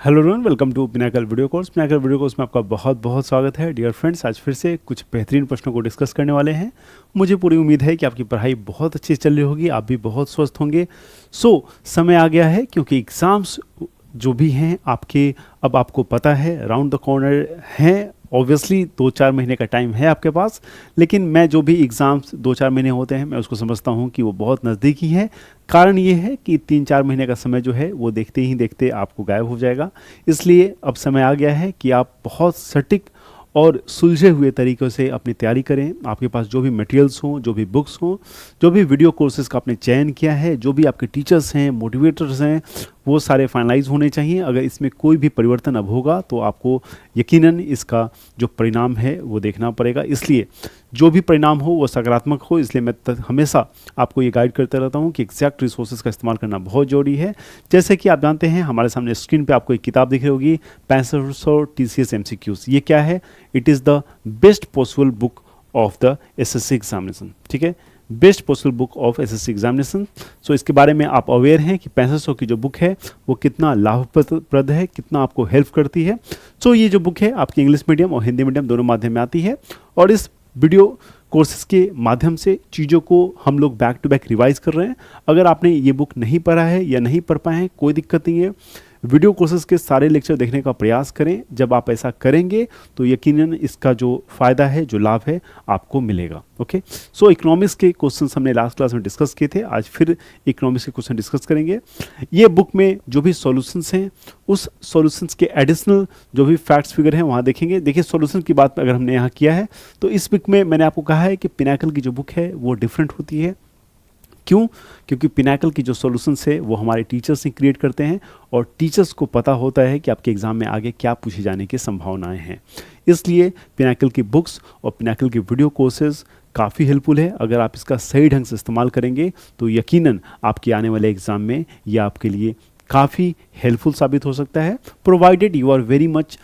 Hello everyone, welcome to Pinnacle video course. Pinnacle video course में आपका बहुत बहुत स्वागत है। डियर फ्रेंड्स, आज फिर से कुछ बेहतरीन प्रश्नों को डिस्कस करने वाले हैं। मुझे पूरी उम्मीद है कि आपकी पढ़ाई बहुत अच्छी चल रही होगी, आप भी बहुत स्वस्थ होंगे। समय आ गया है क्योंकि एग्ज़ाम्स जो भी हैं आपके, अब आपको पता है राउंड द कॉर्नर हैं। ऑब्वियसली 2-4 महीने का टाइम है आपके पास, लेकिन मैं जो भी एग्ज़ाम्स 2-4 महीने होते हैं मैं उसको समझता हूँ कि वो बहुत नज़दीकी है। कारण ये है कि 3-4 महीने का समय जो है वो देखते ही देखते आपको गायब हो जाएगा। इसलिए अब समय आ गया है कि आप बहुत सटीक और सुलझे हुए तरीक़ों से अपनी तैयारी करें। आपके पास जो भी मटेरियल्स हों, जो भी बुक्स हों, जो भी वीडियो कोर्सेज़ का आपने चयन किया है, जो भी आपके टीचर्स हैं, मोटिवेटर्स हैं, वो सारे फाइनलाइज होने चाहिए। अगर इसमें कोई भी परिवर्तन अब होगा तो आपको यकीनन इसका जो परिणाम है वो देखना पड़ेगा। इसलिए जो भी परिणाम हो वो सकारात्मक हो, इसलिए मैं हमेशा आपको ये गाइड करते रहता हूँ कि एग्जैक्ट रिसोर्सेज का इस्तेमाल करना बहुत ज़रूरी है। जैसे कि आप जानते हैं, हमारे सामने स्क्रीन पे आपको एक किताब दिख रही होगी, 6500 TCS MCQs। ये क्या है? It is the best possible book of the SSC examination. ठीक है, best possible book of SSC examination. So इसके बारे में आप अवेयर हैं कि 6500 की जो बुक है वो कितना लाभप्रद है, कितना आपको हेल्प करती है। सो ये जो बुक है आपकी इंग्लिश मीडियम और हिंदी मीडियम दोनों माध्यम में आती है, और इस वीडियो कोर्सेज के माध्यम से चीज़ों को हम लोग बैक टू बैक रिवाइज कर रहे हैं। अगर आपने ये बुक नहीं पढ़ा है या नहीं पढ़ पाए हैं, कोई दिक्कत नहीं है। वीडियो कोर्सेज के सारे लेक्चर देखने का प्रयास करें। जब आप ऐसा करेंगे तो यकीनन इसका जो फ़ायदा है, जो लाभ है, आपको मिलेगा। ओके, सो इकोनॉमिक्स के क्वेश्चंस हमने लास्ट क्लास में डिस्कस किए थे, आज फिर इकोनॉमिक्स के क्वेश्चन डिस्कस करेंगे। ये बुक में जो भी सॉल्यूशंस हैं, उस सॉल्यूशंस के एडिशनल जो भी फैक्ट्स फिगर हैं वहाँ देखेंगे। देखिए, सॉल्यूशन की बात अगर हमने यहाँ किया है तो इस बुक में मैंने आपको कहा है कि पिनाकल की जो बुक है वो डिफरेंट होती है। क्यों? क्योंकि पिनाकल की जो सॉल्यूशंस है वो हमारे टीचर्स ही क्रिएट करते हैं, और टीचर्स को पता होता है कि आपके एग्ज़ाम में आगे क्या पूछे जाने की संभावनाएं हैं। इसलिए पिनाकल की बुक्स और पिनाकल के वीडियो कोर्सेज काफ़ी हेल्पफुल है। अगर आप इसका सही ढंग से इस्तेमाल करेंगे तो यकीनन आपके आने वाले एग्ज़ाम में यह आपके लिए काफ़ी हेल्पफुल साबित हो सकता है, provided you are very much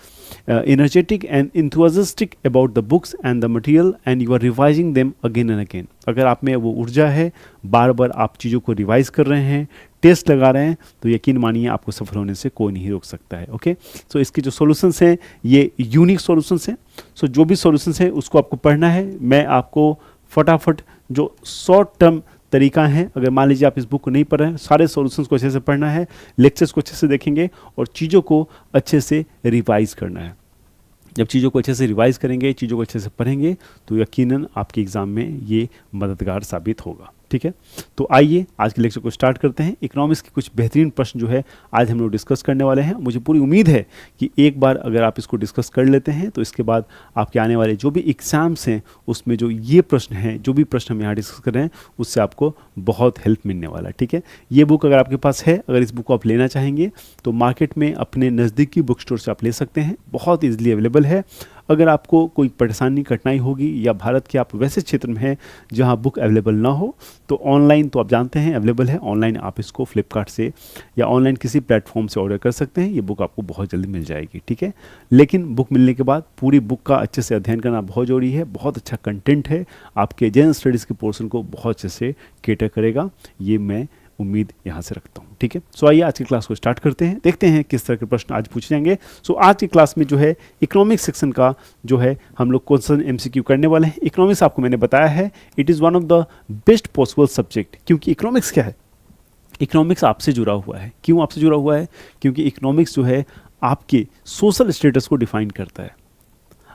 energetic and enthusiastic about the books and the material and you are revising them again and again। अगर आप में वो ऊर्जा है, बार बार आप चीज़ों को रिवाइज कर रहे हैं, टेस्ट लगा रहे हैं, तो यकीन मानिए आपको सफल होने से कोई नहीं रोक सकता है। ओके, सो इसके जो सॉल्यूशंस हैं ये यूनिक सॉल्यूशंस हैं। सो जो भी सॉल्यूशंस हैं उसको आपको पढ़ना है। मैं आपको फटाफट जो शॉर्ट टर्म तरीका है, अगर मान लीजिए आप इस बुक को नहीं पढ़ रहे हैं, सारे सॉल्यूशंस को अच्छे से पढ़ना है, लेक्चर्स को अच्छे से देखेंगे और चीज़ों को अच्छे से रिवाइज करना है। जब चीज़ों को अच्छे से रिवाइज करेंगे, चीज़ों को अच्छे से पढ़ेंगे, तो यकीनन आपके एग्ज़ाम में ये मददगार साबित होगा। ठीक है, तो आइए आज के लेक्चर को स्टार्ट करते हैं। इकोनॉमिक्स के कुछ बेहतरीन प्रश्न जो है आज हम लोग डिस्कस करने वाले हैं। मुझे पूरी उम्मीद है कि एक बार अगर आप इसको डिस्कस कर लेते हैं तो इसके बाद आपके आने वाले जो भी एग्ज़ाम्स हैं उसमें जो ये प्रश्न हैं, जो भी प्रश्न हम यहाँ डिस्कस कर रहे हैं, उससे आपको बहुत हेल्प मिलने वाला है। ठीक है, ये बुक अगर आपके पास है, अगर इस बुक को आप लेना चाहेंगे तो मार्केट में अपने नज़दीकी बुक स्टोर से आप ले सकते हैं, बहुत ईजिली अवेलेबल है। अगर आपको कोई परेशानी कठिनाई होगी या भारत के आप वैसे क्षेत्र में हैं जहां बुक अवेलेबल ना हो, तो ऑनलाइन तो आप जानते हैं अवेलेबल है। ऑनलाइन आप इसको फ्लिपकार्ट से या ऑनलाइन किसी प्लेटफॉर्म से ऑर्डर कर सकते हैं। ये बुक आपको बहुत जल्दी मिल जाएगी। ठीक है, लेकिन बुक मिलने के बाद पूरी बुक का अच्छे से अध्ययन करना बहुत ज़रूरी है। बहुत अच्छा कंटेंट है, आपके जनरल स्टडीज़ के पोर्शन को बहुत अच्छे से कैटर करेगा, ये मैं उम्मीद यहाँ से रखता हूँ। ठीक है, सो आइए आज की क्लास को स्टार्ट करते हैं, देखते हैं किस तरह के प्रश्न आज पूछे जाएंगे। सो आज की क्लास में जो है इकोनॉमिक्स सेक्शन का जो है हम लोग क्वेश्चन MCQ करने वाले हैं। इकोनॉमिक्स आपको मैंने बताया है it is one of the best possible subject, क्योंकि इकोनॉमिक्स क्या है? इकोनॉमिक्स आपसे जुड़ा हुआ है। क्यों आपसे जुड़ा हुआ है? क्योंकि इकोनॉमिक्स जो है आपके सोशल स्टेटस को डिफाइन करता है।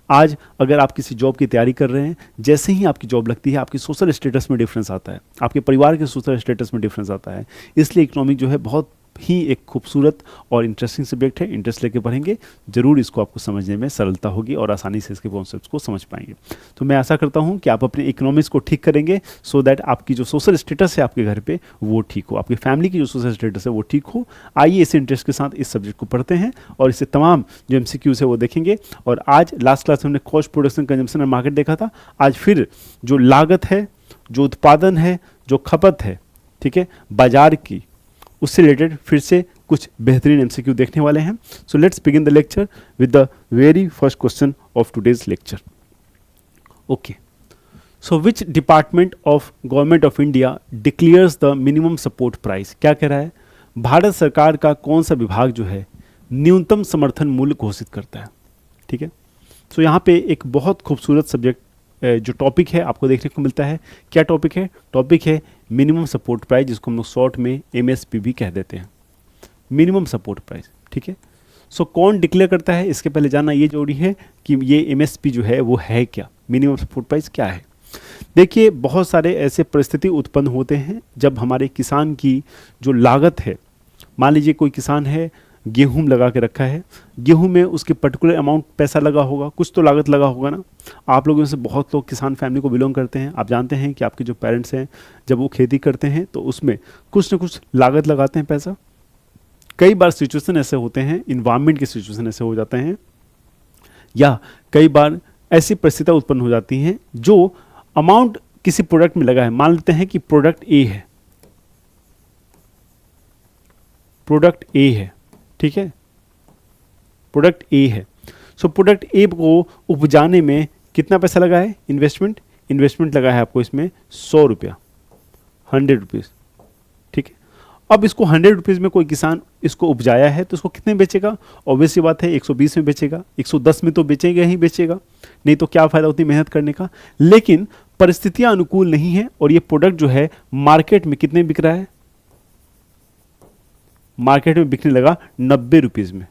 आज अगर आप किसी जॉब की तैयारी कर रहे हैं, जैसे ही आपकी जॉब लगती है आपकी सोशल स्टेटस में डिफरेंस आता है, आपके परिवार के सोशल स्टेटस में डिफरेंस आता है। इसलिए इकोनॉमिक जो है बहुत ही एक खूबसूरत और इंटरेस्टिंग सब्जेक्ट है। इंटरेस्ट लेके पढ़ेंगे जरूर इसको आपको समझने में सरलता होगी और आसानी से इसके कॉन्सेप्ट्स को समझ पाएंगे। तो मैं आशा करता हूं कि आप अपने इकोनॉमिक्स को ठीक करेंगे सो दैट आपकी जो सोशल स्टेटस है आपके घर पे वो ठीक हो, आपकी फैमिली की जो सोशल स्टेटस है वो ठीक हो। आइए इस इंटरेस्ट के साथ इस सब्जेक्ट को पढ़ते हैं और इससे तमाम जो MCQs है वो देखेंगे। और आज लास्ट क्लास में हमने कॉस्ट, प्रोडक्शन, कंजम्पशन और मार्केट देखा था। आज फिर जो लागत है, जो उत्पादन है, जो खपत है, ठीक है, बाजार की, उससे रिलेटेड फिर से कुछ बेहतरीन MCQ देखने वाले हैं। So let's begin the lecture with the very first question of today's lecture. Okay, so which department of government of India declares the minimum support price? क्या कह रहा है? भारत सरकार का कौन सा विभाग जो है न्यूनतम समर्थन मूल्य घोषित करता है। ठीक है, तो यहाँ पे एक बहुत खूबसूरत सब्जेक्ट जो टॉपिक है आपको देखने को मिलता है। क्या टॉपिक है? टॉपिक है मिनिमम सपोर्ट प्राइस, जिसको हम लोग शॉर्ट में MSP भी कह देते हैं, मिनिमम सपोर्ट प्राइस। ठीक है, सो कौन डिक्लेयर करता है, इसके पहले जानना ये जरूरी है कि ये MSP जो है वो है क्या, मिनिमम सपोर्ट प्राइस क्या है। देखिए, बहुत सारे ऐसे परिस्थिति उत्पन्न होते हैं जब हमारे किसान की जो लागत है, मान लीजिए कोई किसान है, गेहूं लगा के रखा है, गेहूं में उसके पर्टिकुलर अमाउंट पैसा लगा होगा, कुछ तो लागत लगा होगा ना। आप लोगों में से बहुत लोग किसान फैमिली को बिलोंग करते हैं, आप जानते हैं कि आपके जो पेरेंट्स हैं जब वो खेती करते हैं तो उसमें कुछ न कुछ लागत लगाते हैं पैसा। कई बार सिचुएशन ऐसे होते हैं, इन्वायरमेंट के सिचुएशन ऐसे हो जाते हैं, या कई बार ऐसी परिस्थितियाँ उत्पन्न हो जाती हैं जो अमाउंट किसी प्रोडक्ट में लगा है। मान लेते हैं कि प्रोडक्ट ए है, प्रोडक्ट ए है, ठीक है, प्रोडक्ट ए है। सो प्रोडक्ट ए को उपजाने में कितना पैसा लगा है? इन्वेस्टमेंट लगा है आपको इसमें 100 रुपया, 100 रुपीज़। ठीक है, अब इसको 100 रुपीज़ में कोई किसान इसको उपजाया है तो इसको कितने बेचेगा? ऑब्वियस सी बात है 120 में बेचेगा, 110 में तो बेचेगा ही बेचेगा, नहीं तो क्या फ़ायदा उतनी मेहनत करने का। लेकिन परिस्थितियां अनुकूल नहीं है और ये प्रोडक्ट जो है मार्केट में कितने बिक रहा है? मार्केट में बिकने लगा 90 रुपीज़ में,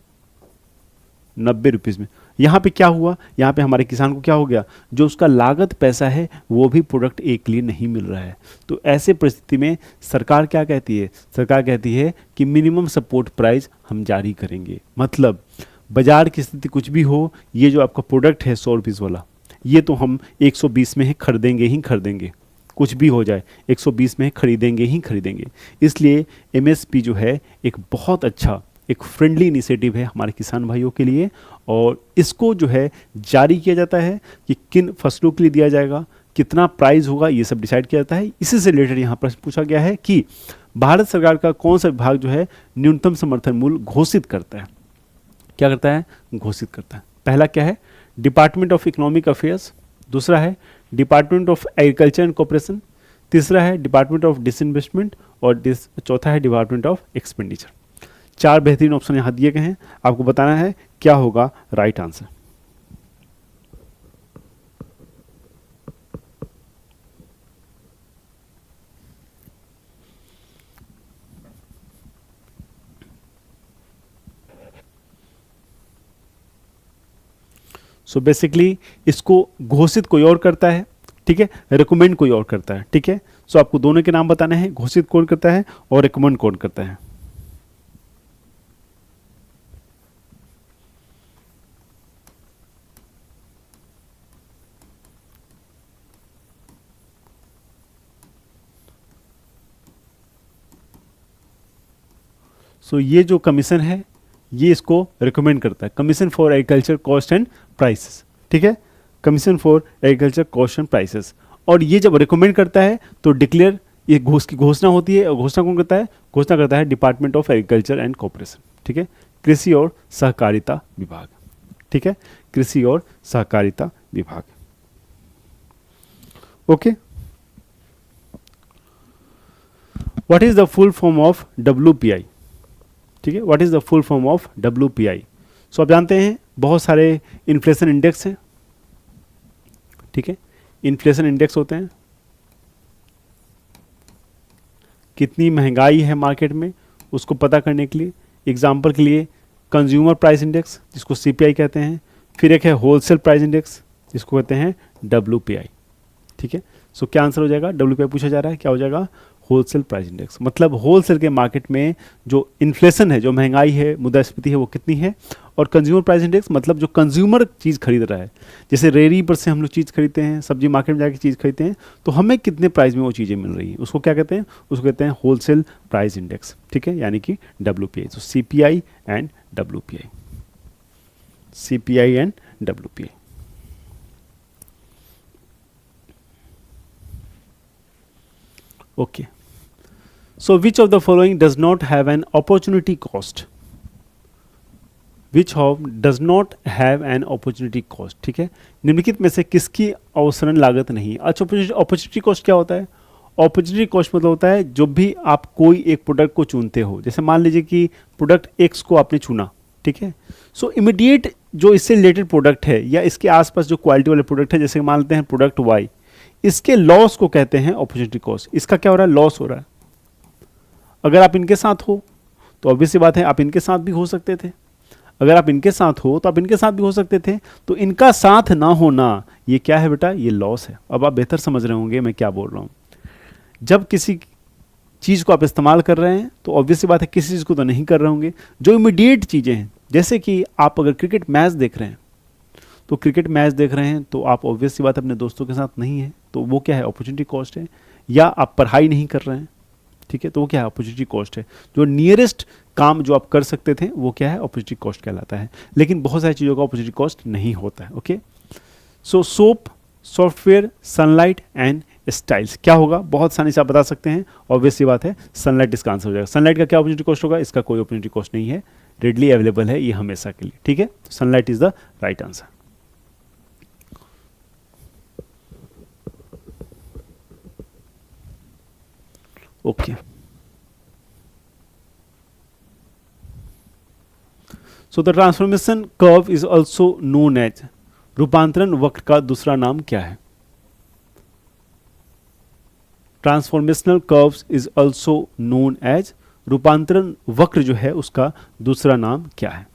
90 रुपीज़ में। यहाँ पे क्या हुआ? यहाँ पे हमारे किसान को क्या हो गया? जो उसका लागत पैसा है वो भी प्रोडक्ट ए के लिए नहीं मिल रहा है। तो ऐसे परिस्थिति में सरकार क्या कहती है? सरकार कहती है कि मिनिमम सपोर्ट प्राइस हम जारी करेंगे। मतलब बाजार की स्थिति कुछ भी हो, ये जो आपका प्रोडक्ट है 100 रुपीज़ वाला, ये तो हम 120 में ही खरीदेंगे ही खरीदेंगे, कुछ भी हो जाए 120 में खरीदेंगे ही खरीदेंगे। इसलिए MSP जो है एक बहुत अच्छा, एक फ्रेंडली इनिशिएटिव है हमारे किसान भाइयों के लिए, और इसको जो है जारी किया जाता है कि किन फसलों के लिए दिया जाएगा, कितना प्राइस होगा, ये सब डिसाइड किया जाता है। इसी से रिलेटेड यहाँ प्रश्न पूछा गया है कि भारत सरकार का कौन सा विभाग जो है न्यूनतम समर्थन मूल्य घोषित करता है? क्या करता है? घोषित करता है। पहला क्या है? डिपार्टमेंट ऑफ इकोनॉमिक अफेयर्स, दूसरा है department of agriculture and corporation, तीसरा है डिपार्टमेंट ऑफ डिसइन्वेस्टमेंट, और चौथा है डिपार्टमेंट ऑफ एक्सपेंडिचर। 4 बेहतरीन ऑप्शन यहाँ दिए गए हैं, आपको बताना है क्या होगा राइट आंसर। सो बेसिकली इसको घोषित कोई और करता है, ठीक है, रिकमेंड कोई और करता है। ठीक है, सो आपको दोनों के नाम बताने हैं, घोषित कौन करता है और रिकमेंड कौन करता है। सो ये जो कमीशन है ये इसको रिकमेंड करता है, commission for agriculture cost and prices. ठीक है, commission for agriculture cost and prices. और ये जब रिकमेंड करता है तो डिक्लेयर, ये की घोषणा होती है, और घोषणा कौन करता है? घोषणा करता है department of agriculture and corporation. ठीक है, कृषि और सहकारिता विभाग। ठीक है, कृषि और सहकारिता विभाग। Okay, what is the full form of WPI? ठीक है, what is the full form of WPI? सो आप जानते हैं बहुत सारे इन्फ्लेशन इंडेक्स हैं। ठीक है, इन्फ्लेशन इंडेक्स होते हैं, कितनी महंगाई है मार्केट में उसको पता करने के लिए। एग्जांपल के लिए कंज्यूमर प्राइस इंडेक्स जिसको CPI कहते हैं, फिर एक है होलसेल प्राइस इंडेक्स जिसको कहते हैं WPI। ठीक है, सो क्या आंसर हो जाएगा? WPI पूछा जा रहा है, क्या हो जाएगा? Wholesale price index. मतलब होलसेल के मार्केट में जो इन्फ्लेशन है, जो महंगाई है, मुद्रास्फीति है, वो कितनी है। और कंज्यूमर प्राइस इंडेक्स मतलब जो कंज्यूमर चीज़ खरीद रहा है, जैसे रेहड़ी पर से हम लोग चीज़ खरीदते हैं, सब्जी मार्केट में जाकर चीज़ खरीदते हैं, तो हमें कितने प्राइस में वो चीज़ें मिल रही हैं, उसको क्या कहते हैं? उसको कहते हैं होलसेल प्राइस इंडेक्स। ठीक है, यानी कि WPI। तो CPI and WPI, CPI and WPI। Okay. So which of the following does not have an opportunity cost? Which of does not have an opportunity cost? ठीक है, निम्नलिखित में से किसकी अवसरण लागत नहीं? अच्छा, अपॉर्चुनिटी कॉस्ट क्या होता है? अपॉर्चुनिटी कॉस्ट मतलब होता है जब भी आप कोई एक प्रोडक्ट को चुनते हो, जैसे मान लीजिए कि प्रोडक्ट X को आपने चुना, ठीक है। सो इमीडिएट जो इससे रिलेटेड प्रोडक्ट है या इसके आसपास जो क्वालिटी वाले प्रोडक्ट है, जैसे मान लेते हैं प्रोडक्ट वाई, इसके लॉस को कहते हैं अपॉर्चुनिटी कॉस्ट। इसका क्या हो रहा है, लॉस हो रहा है। अगर आप इनके साथ हो तो ऑब्वियस सी बात है आप इनके साथ भी हो सकते थे, अगर आप इनके साथ हो तो आप इनके साथ भी हो सकते थे। तो इनका साथ ना होना ये क्या है बेटा, ये लॉस है। अब आप बेहतर समझ रहे होंगे मैं क्या बोल रहा हूँ। जब किसी चीज़ को आप इस्तेमाल कर रहे हैं तो ऑब्वियस सी बात है किसी चीज़ को तो नहीं कर रहे होंगे। जो इमीडिएट चीज़ें हैं, जैसे कि आप अगर क्रिकेट मैच देख रहे हैं तो क्रिकेट मैच देख रहे हैं तो आप ऑब्वियस सी बात अपने दोस्तों के साथ नहीं है, तो वो क्या है, अपॉर्चुनिटी कॉस्ट है। या आप पढ़ाई नहीं कर रहे हैं, ठीक है, तो वो क्या है, अपॉर्चुनिटी कॉस्ट है। जो नियरेस्ट काम जो आप कर सकते थे वो क्या है, अपॉर्चुनिटी कॉस्ट कहलाता है। लेकिन बहुत सारी चीज़ों का अपॉर्चुनिटी कॉस्ट नहीं होता है। Okay, so soap, software, sunlight and styles क्या होगा, बहुत आसानी से आप बता सकते हैं। ऑब्वियस सी बात है सनलाइट इसका आंसर हो जाएगा। सनलाइट का क्या अपॉर्चुनिटी कॉस्ट होगा, इसका कोई अपॉर्चुनिटी कॉस्ट नहीं है, रेडली अवेलेबल है ये हमेशा के लिए, ठीक है। Sunlight is the right answer. Okay, so the transformation curve is also known as, रूपांतरण वक्र का दूसरा नाम क्या है। Transformational curves is also known as, रूपांतरण वक्र जो है उसका दूसरा नाम क्या है।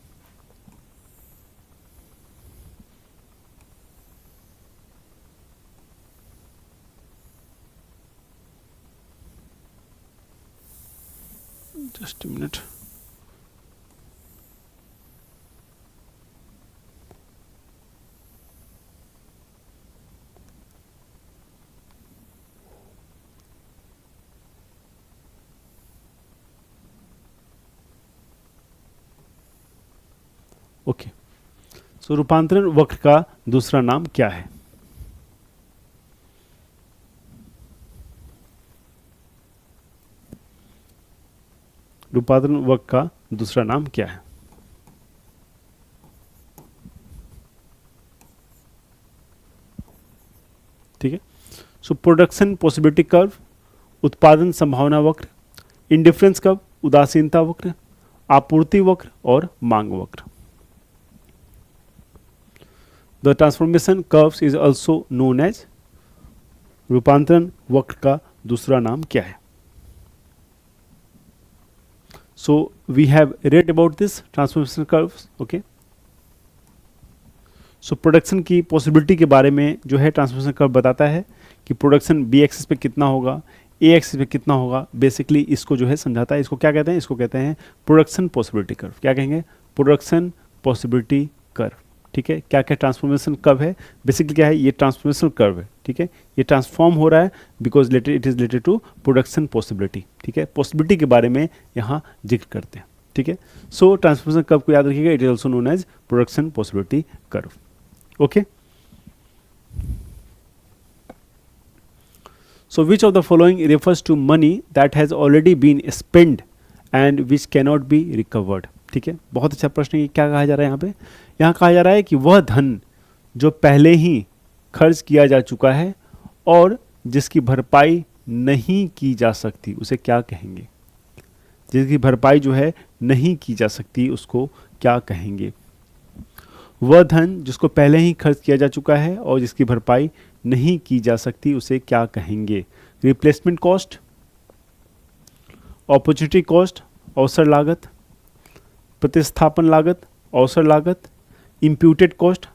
Just a minute. Okay, so रूपांतरण वक्र का दूसरा नाम क्या है। रूपांतरण वक्र का दूसरा नाम क्या है। ठीक है, सो प्रोडक्शन पॉसिबिलिटी कर्व, उत्पादन संभावना वक्र, इंडिफरेंस कर्व, उदासीनता वक्र, आपूर्ति वक्र और मांग वक्र। The transformation curves is also known as, रूपांतरण वक्र का दूसरा नाम क्या है। So we have read about this transformation curves. okay, so production की पॉसिबिलिटी के बारे में जो है ट्रांसफॉर्मेशन कर्व बताता है कि प्रोडक्शन बी एक्सिस पे कितना होगा, ए एक्सिस पे कितना होगा। बेसिकली इसको जो है समझाता है। इसको क्या कहते हैं, इसको कहते हैं प्रोडक्शन पॉसिबिलिटी कर्व। क्या कहेंगे, प्रोडक्शन पॉसिबिलिटी कर्व। ठीक है, क्या क्या ट्रांसफॉर्मेशन कर्व है, बेसिकली क्या है, ये ट्रांसफॉर्मेशन कर्व है। ठीक है, ये ट्रांसफॉर्म हो रहा है because it is related to production possibility. ठीक है, पॉसिबिलिटी के बारे में यहाँ जिक्र करते हैं। ठीक है, सो ट्रांसफॉर्मेशन कर्व को याद रखिएगा, it is also known as production possibility curve. Okay, so which of the following refers to money that has already been spent and which cannot be recovered। ठीक है, बहुत अच्छा प्रश्न। ये क्या कहा जा रहा है यहाँ पे, यहाँ कहा जा रहा है कि वह धन जो पहले ही खर्च किया जा चुका है और जिसकी भरपाई नहीं की जा सकती उसे क्या कहेंगे। जिसकी भरपाई जो है नहीं की जा सकती उसको क्या कहेंगे। वह धन जिसको पहले ही खर्च किया जा चुका है और जिसकी भरपाई नहीं की जा सकती उसे क्या कहेंगे। रिप्लेसमेंट कॉस्ट, अपॉर्चुनिटी कॉस्ट अवसर लागत, प्रतिस्थापन लागत अवसर लागत, इम्प्यूटेड कॉस्ट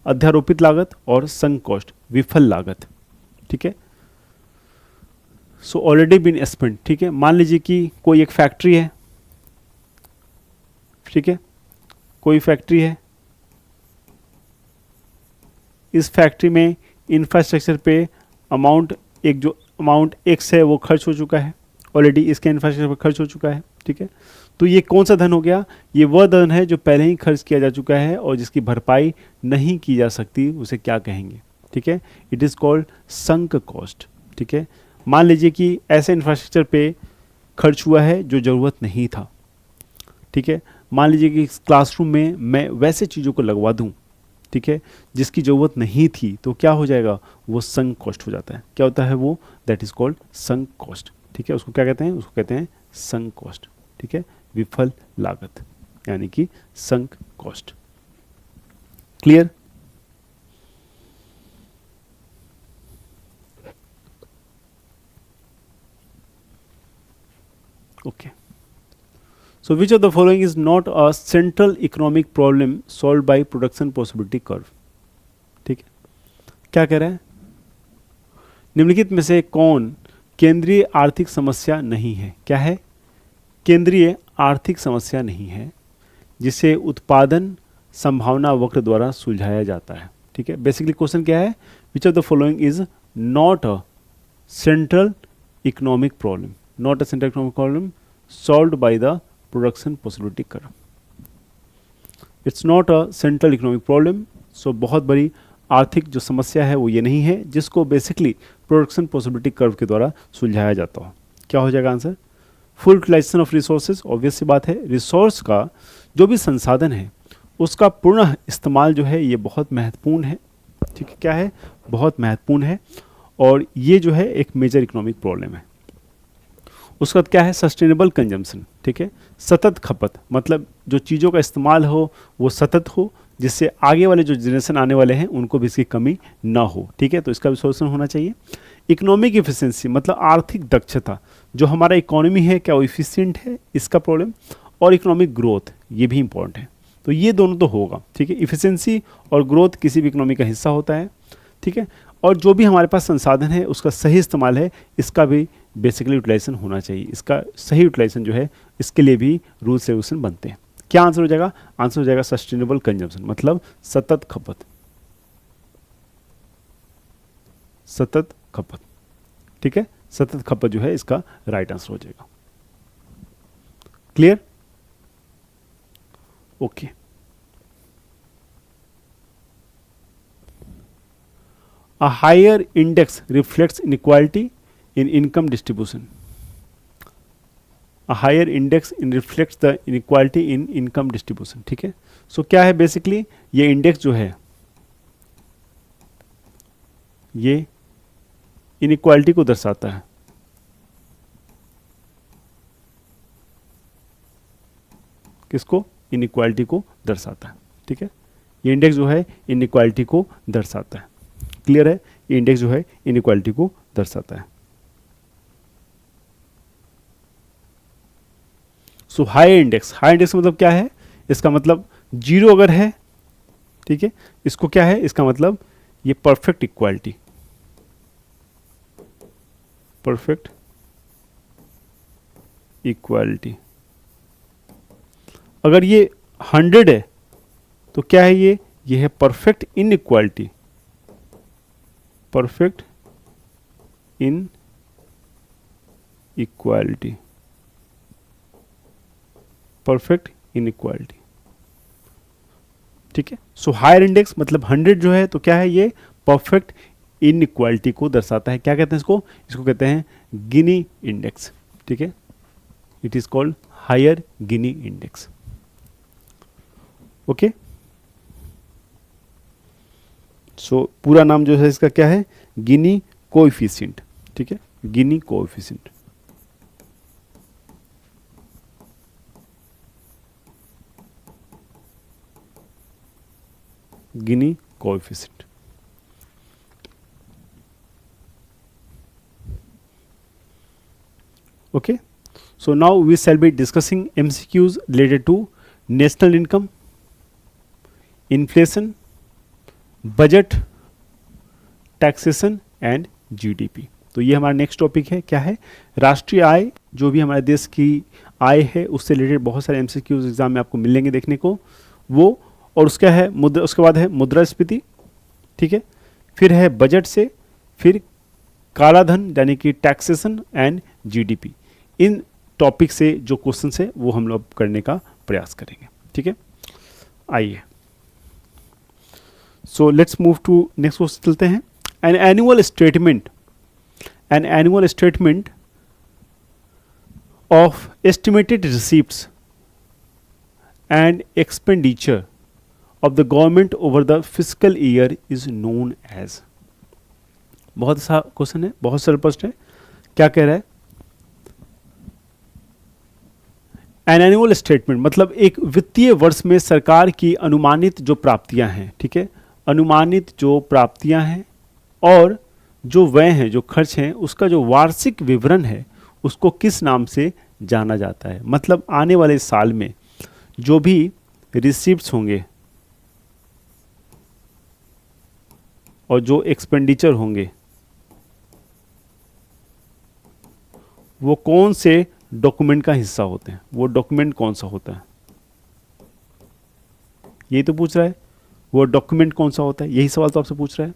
अध्यारोपित लागत और संक कॉस्ट विफल लागत। ठीक है, सो ऑलरेडी बीन स्पेंट। ठीक है, मान लीजिए कि कोई एक फैक्ट्री है। ठीक है, कोई फैक्ट्री है, इस फैक्ट्री में इंफ्रास्ट्रक्चर पे अमाउंट, एक जो अमाउंट एक्स है वो खर्च हो चुका है ऑलरेडी, इसके इंफ्रास्ट्रक्चर पर खर्च हो चुका है। ठीक है, तो ये कौन सा धन हो गया, ये वह धन है जो पहले ही खर्च किया जा चुका है और जिसकी भरपाई नहीं की जा सकती उसे क्या कहेंगे। ठीक है, it is called sunk cost. ठीक है, मान लीजिए कि ऐसे इंफ्रास्ट्रक्चर पे खर्च हुआ है जो ज़रूरत नहीं था। ठीक है, मान लीजिए कि क्लासरूम में मैं वैसे चीज़ों को लगवा दूँ, ठीक है, जिसकी ज़रूरत नहीं थी, तो क्या हो जाएगा, वो संक कॉस्ट हो जाता है। क्या होता है वो, that is called sunk cost. ठीक है, उसको क्या कहते हैं, उसको कहते हैं संक कॉस्ट। ठीक है, विफल लागत। यानी कि sunk cost. Clear? Okay, so which of the following is not a central economic problem solved by production possibility curve? ठीक है, क्या कह रहा है? निम्नलिखित में से कौन केंद्रीय आर्थिक समस्या नहीं है? क्या है? केंद्रीय आर्थिक समस्या नहीं है जिसे उत्पादन संभावना वक्र द्वारा सुलझाया जाता है। ठीक है, बेसिकली क्वेश्चन क्या है? Which of the following is not a central economic problem, not a central economic problem solved by the production possibility curve. It's not a central economic problem, so बहुत बड़ी आर्थिक जो समस्या है वो ये नहीं है जिसको बेसिकली प्रोडक्शन पॉसिबिलिटी कर्व के द्वारा सुलझाया जाता हो। क्या हो जाएगा answer? Full utilization of resources. Obvious सी बात है, रिसोर्स का जो भी संसाधन है उसका पूर्ण इस्तेमाल जो है ये बहुत महत्वपूर्ण है। ठीक है, क्या है? बहुत महत्वपूर्ण है, और ये जो है एक मेजर इकोनॉमिक प्रॉब्लम है। उसका क्या है? Sustainable consumption. ठीक है, सतत खपत, मतलब जो चीज़ों का इस्तेमाल हो वो सतत हो, जिससे आगे वाले जो जनरेशन आने वाले हैं उनको भी इसकी कमी ना हो। ठीक है, तो इसका भी सोल्यूशन होना चाहिए। इकोनॉमिक इफिशिएंसी मतलब आर्थिक दक्षता, जो हमारा इकोनॉमी है क्या वो इफिशिएंट है, इसका प्रॉब्लम। और इकोनॉमिक ग्रोथ, ये भी इंपॉर्टेंट है। तो ये दोनों तो होगा। ठीक है, इफिशिएंसी और ग्रोथ किसी भी इकोनॉमी का हिस्सा होता है। ठीक है, और जो भी हमारे पास संसाधन है उसका सही इस्तेमाल है, इसका भी बेसिकली यूटिलाइजेशन होना चाहिए। इसका सही यूटिलाइजेशन जो है इसके लिए भी रूल्स रेगुलेशन बनते हैं। क्या आंसर हो जाएगा? आंसर हो जाएगा सस्टेनेबल कंजम्पशन, मतलब सतत खपत। सतत खपत। ठीक है, सतत खपत जो है इसका राइट आंसर हो जाएगा। Clear? Okay. A higher index reflects inequality in income distribution. A higher index reflects the inequality in income distribution. ठीक है, सो क्या है बेसिकली? ये इंडेक्स जो है ये इनइक्वालिटी को दर्शाता है। किसको? इनइक्वालिटी को दर्शाता है। ठीक है, ये इंडेक्स जो है इनइक्वालिटी को दर्शाता है। क्लियर है? ये इंडेक्स जो है इनइक्वालिटी को दर्शाता है। सो हाई इंडेक्स, हाई इंडेक्स मतलब क्या है? इसका मतलब जीरो अगर है, ठीक है, इसको क्या है? इसका मतलब ये परफेक्ट इक्वालिटी, परफेक्ट इक्वालिटी। अगर ये 100 है तो क्या है? ये है perfect inequality, perfect in equality, perfect inequality. ठीक है, सो हायर इंडेक्स मतलब 100 जो है तो क्या है? ये परफेक्ट इनइक्वालिटी को दर्शाता है। क्या कहते हैं इसको? इसको कहते हैं गिनी इंडेक्स। ठीक है, it is called higher Gini index. Okay, so पूरा नाम जो है इसका क्या है? Gini coefficient. ठीक है, Gini coefficient. Gini coefficient. Okay, so now we shall be discussing MCQs related to national income, inflation, budget, taxation and GDP। तो ये हमारा नेक्स्ट टॉपिक है। क्या है? राष्ट्रीय आय, जो भी हमारे देश की आय है उससे रिलेटेड बहुत सारे MCQs एग्जाम में आपको मिलेंगे देखने को, वो। और उसका है मुद्रा, उसके बाद है मुद्रास्फीति। ठीक है, फिर है बजट से, फिर काला धन यानी कि taxation and GDP। In topic से जो क्वेश्चन है वो हम लोग करने का प्रयास करेंगे। ठीक है, आइए, so let's move to next question चलते हैं। An annual statement, an annual statement of estimated receipts and expenditure of the government over the physical year is known as. बहुत सा क्वेश्चन है, बहुत सरल प्रश्न है। क्या कह रहा है? एन एनुअल स्टेटमेंट मतलब एक वित्तीय वर्ष में सरकार की अनुमानित जो प्राप्तियां हैं, ठीक है, अनुमानित जो प्राप्तियां हैं और जो व्यय हैं, जो खर्च हैं, उसका जो वार्षिक विवरण है उसको किस नाम से जाना जाता है। मतलब आने वाले साल में जो भी रिसीप्ट्स होंगे और जो एक्सपेंडिचर होंगे वो कौन से डॉक्यूमेंट का हिस्सा होते हैं, वो डॉक्यूमेंट कौन सा होता है, यही तो पूछ रहा है। वो डॉक्यूमेंट कौन सा होता है, यही सवाल तो आपसे पूछ रहा है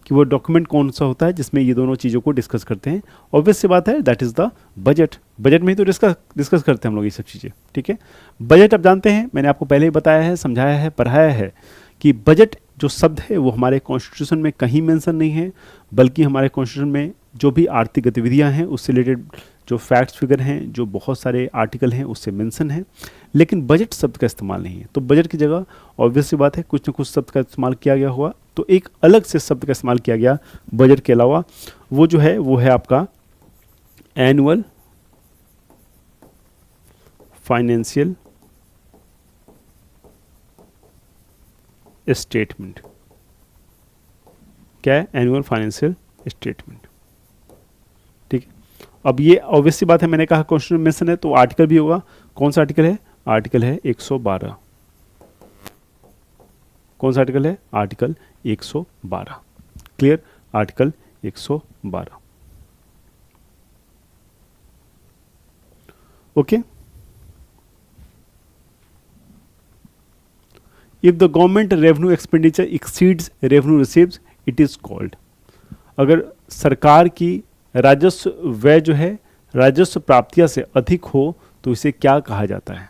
कि वो डॉक्यूमेंट कौन सा होता है जिसमें ये दोनों चीज़ों को डिस्कस करते हैं। ऑब्वियस सी बात है, that is the budget. Budget में ही तो डिस्कस करते हैं हम लोग ये सब चीज़ें, ठीक है। बजट आप जानते हैं, मैंने आपको पहले ही बताया है, समझाया है, पढ़ाया है कि बजट जो शब्द है वो हमारे कॉन्स्टिट्यूशन में कहीं मेंशन नहीं है, बल्कि हमारे कॉन्स्टिट्यूशन में जो भी आर्थिक गतिविधियां हैं उससे रिलेटेड जो फैक्ट्स फिगर हैं, जो बहुत सारे आर्टिकल हैं उससे मेंशन है, लेकिन बजट शब्द का इस्तेमाल नहीं है। तो बजट की जगह ऑब्वियस सी बात है कुछ न कुछ शब्द का इस्तेमाल किया गया हुआ, तो एक अलग से शब्द का इस्तेमाल किया गया बजट के अलावा, वो जो है वो है आपका एनुअल फाइनेंशियल स्टेटमेंट। क्या है? एनुअल फाइनेंशियल स्टेटमेंट, ठीक है। अब ये ऑब्वियस सी बात है, मैंने कहा क्वेश्चन मेंशन है तो आर्टिकल भी होगा। कौन सा आर्टिकल है? आर्टिकल है 112। कौन सा आर्टिकल है? Article 112। Clear? Article 112। Okay. If the government revenue expenditure exceeds revenue receives it is called. अगर सरकार की राजस्व व्यय जो है राजस्व प्राप्तियां से अधिक हो तो इसे क्या कहा जाता है,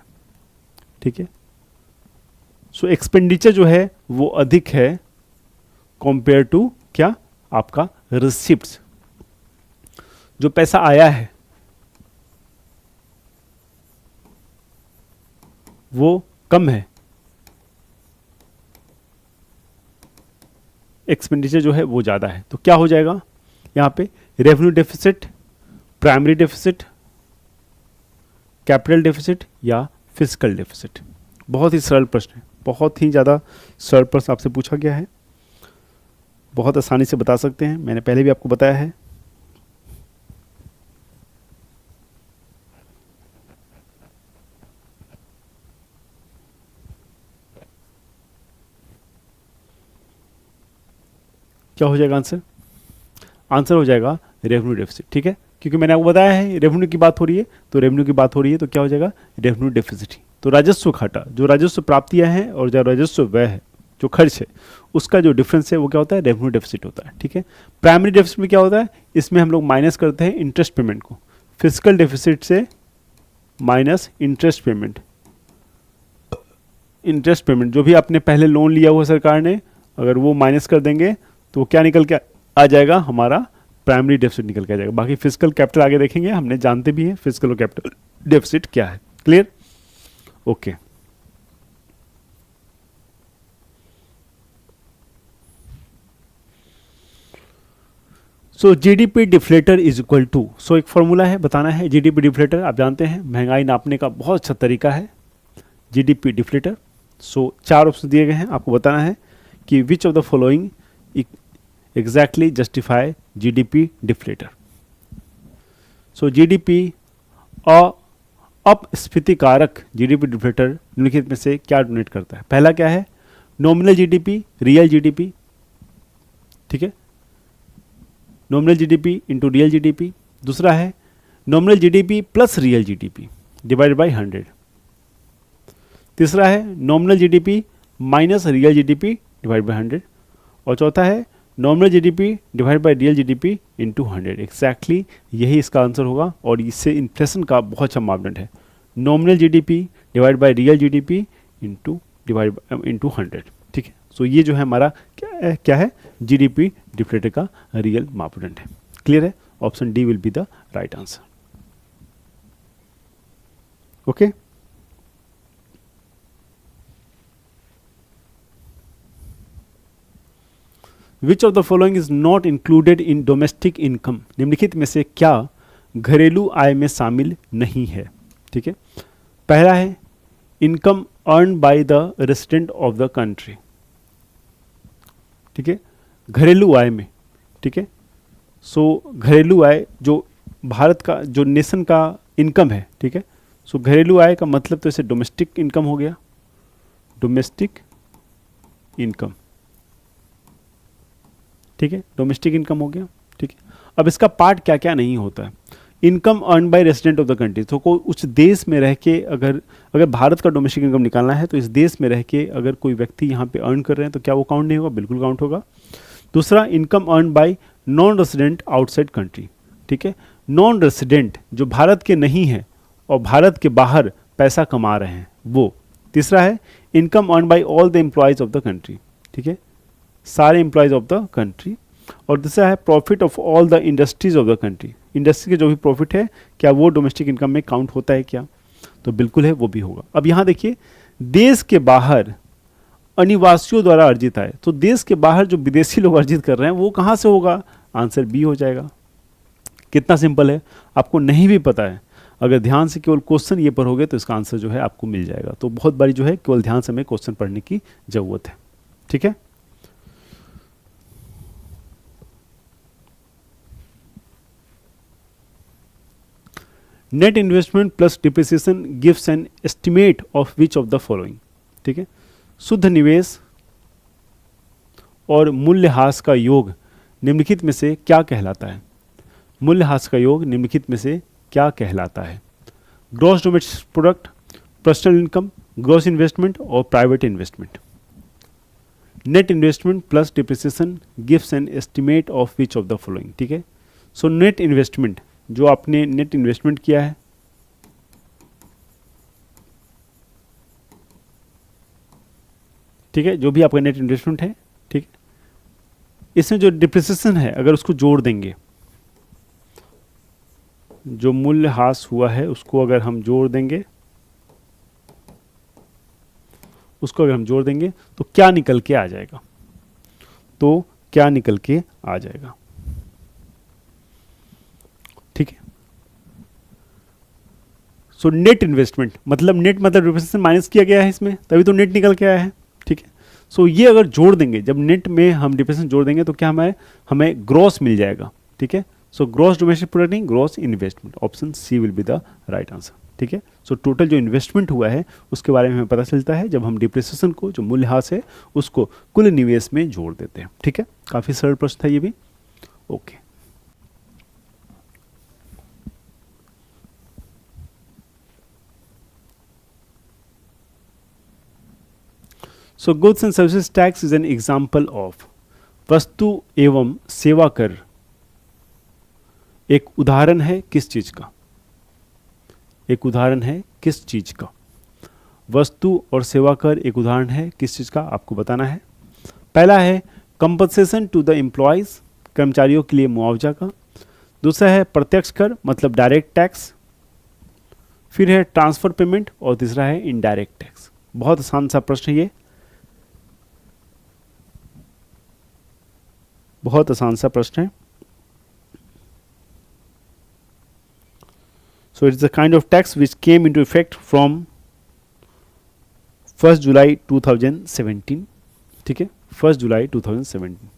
ठीक है। सो एक्सपेंडिचर जो है वो अधिक है कंपेयर टू क्या? आपका रिसिप्ट्स। जो पैसा आया है वो कम है, एक्सपेंडिचर जो है वो ज़्यादा है, तो क्या हो जाएगा यहाँ पे? Revenue deficit, primary deficit, capital deficit या फिजिकल डेफिसिट। बहुत ही सरल प्रश्न है, बहुत ही ज़्यादा सरल प्रश्न आपसे पूछा गया है, बहुत आसानी से बता सकते हैं, मैंने पहले भी आपको बताया है। क्या हो जाएगा आंसर? आंसर हो जाएगा रेवेन्यू डेफिसिट, ठीक है, क्योंकि मैंने आपको बताया है रेवेन्यू की बात हो रही है, तो रेवेन्यू की बात हो रही है तो क्या हो जाएगा? Revenue deficit. तो राजस्व घाटा, जो राजस्व प्राप्तियां हैं और जो राजस्व व्यय है, जो खर्च है, उसका जो डिफरेंस है वो क्या होता है? रेवेन्यू डेफिसिट होता है, ठीक है। प्राइमरी डेफिसिट में क्या होता है? इसमें हम लोग माइनस करते हैं इंटरेस्ट पेमेंट को, फिजिकल डेफिसिट से minus interest payment. Interest payment जो भी आपने पहले लोन लिया हुआ सरकार ने, अगर वो माइनस कर देंगे तो क्या निकल के आ जाएगा? हमारा प्राइमरी डेफिसिट निकल के आ जाएगा। बाकी फिजिकल कैपिटल आगे देखेंगे, हमने जानते भी हैं फिजिकल और कैपिटल डेफिसिट क्या है। Clear? Okay. So GDP deflator is equal to, so एक फॉर्मूला है, बताना है। जीडीपी डिफ्लेटर आप जानते हैं महंगाई नापने का बहुत अच्छा तरीका है जीडीपी डिफ्लेटर। सो 4 ऑप्शन दिए गए हैं, आपको बताना है कि विच of the following exactly justify GDP deflator. So GDP अपस्फीति कारक जीडीपी डिफ्लेटर निम्नलिखित में से क्या डोनेट करता है? पहला क्या है? नॉमिनल जीडीपी, रियल जीडीपी, ठीक है, nominal GDP into real GDP. दूसरा है nominal GDP plus real GDP divided by 100। तीसरा है nominal GDP minus real GDP divide by 100। और चौथा है nominal GDP divide by real GDP into 100। Exactly यही इसका आंसर होगा और इससे इन्फ्लेशन का बहुत अच्छा मापदंड है। Nominal GDP divide by real GDP into 100, ठीक है। सो ये जो है हमारा क्या है? जीडीपी डिफ्लेटर का रियल मापदंड है। क्लियर है? Option D will be the right answer. Okay. Which of the following is not included in domestic income? निम्नलिखित में से क्या घरेलू आय में शामिल नहीं है? ठीक है, पहला है income earn by the resident of the country, ठीक है, घरेलू आय में, ठीक है। सो घरेलू आय जो भारत का, जो नेशन का इनकम है, ठीक है। सो घरेलू आय का मतलब तो इसे डोमेस्टिक इनकम हो गया, डोमेस्टिक इनकम, ठीक है, डोमेस्टिक इनकम हो गया, ठीक है। अब इसका पार्ट क्या क्या नहीं होता है। Income earn by resident of the country, तो कोई उस देश में रह के अगर अगर भारत का डोमेस्टिक इनकम निकालना है तो इस देश में रह के अगर कोई व्यक्ति यहाँ पे अर्न कर रहे हैं तो क्या वो काउंट नहीं होगा? बिल्कुल काउंट होगा। दूसरा, income earn by non resident outside country, ठीक है, नॉन रेसिडेंट जो भारत के नहीं है और भारत के बाहर पैसा कमा रहे हैं वो। तीसरा है income earn by all the employees of the country, ठीक है, सारे एम्प्लॉयज ऑफ द कंट्री। और दूसरा है profit of all the industries of the country, industry के जो भी प्रॉफिट है क्या वो डोमेस्टिक इनकम में काउंट होता है क्या? तो बिल्कुल है, वो भी होगा। अब यहाँ देखिए, देश के बाहर अनिवासियों द्वारा अर्जित आय, तो देश के बाहर जो विदेशी लोग अर्जित कर रहे हैं वो कहाँ से होगा? आंसर बी हो जाएगा। कितना सिंपल है, आपको नहीं भी पता है, अगर ध्यान से केवल क्वेश्चन ये पढ़ोगे तो इसका आंसर जो है आपको मिल जाएगा। तो बहुत बारी जो है केवल ध्यान से हमें क्वेश्चन पढ़ने की जरूरत है, ठीक है। Net investment plus depreciation gives an estimate of which of the following, ठीक है। शुद्ध निवेश और मूल्यह्रास का योग निम्नलिखित में से क्या कहलाता है? मूल्यह्रास का योग निम्नलिखित में से क्या कहलाता है? Gross domestic product, personal income, gross investment और private investment. Net investment plus depreciation gives an estimate of which of the following, ठीक है। सो नेट इन्वेस्टमेंट, जो आपने नेट इन्वेस्टमेंट किया है, ठीक है, जो भी आपका नेट इन्वेस्टमेंट है, ठीक है, इसमें जो डिप्रिसिएशन है अगर उसको जोड़ देंगे, जो मूल्यह्रास हुआ है उसको अगर हम जोड़ देंगे, उसको अगर हम जोड़ देंगे तो क्या निकल के आ जाएगा? तो क्या निकल के आ जाएगा? ठीक है। सो नेट इन्वेस्टमेंट मतलब नेट मतलब डिप्रिसिएशन माइनस किया गया है इसमें, तभी तो नेट निकल के आया है, ठीक है। सो ये अगर जोड़ देंगे, जब नेट में हम डिप्रिसिएशन जोड़ देंगे तो क्या हमें ग्रॉस मिल जाएगा, ठीक है। सो ग्रॉस डोमेस्टिक प्रोडक्ट नहीं, gross investment, option C will be the right answer, ठीक है। सो टोटल जो इन्वेस्टमेंट हुआ है उसके बारे में हमें पता चलता है जब हम डिप्रिसिएशन को, जो मूल्यह्रास है, उसको कुल निवेश में जोड़ देते हैं, ठीक है। काफी सरल प्रश्न था ये भी, okay. So goods and services tax is an example of, वस्तु एवं सेवा कर एक उदाहरण है किस चीज का? एक उदाहरण है किस चीज का? वस्तु और सेवा कर एक उदाहरण है किस चीज का, आपको बताना है। पहला है कंपनसेशन टू द एम्प्लॉयज, कर्मचारियों के लिए मुआवजा का। दूसरा है प्रत्यक्ष कर मतलब डायरेक्ट टैक्स। फिर है ट्रांसफर पेमेंट और तीसरा है इनडायरेक्ट टैक्स। बहुत आसान सा प्रश्न है ये, बहुत आसान सा प्रश्न है। So it is a kind of tax which came into effect from 1st जुलाई 2017, ठीक है, 1st जुलाई 2017,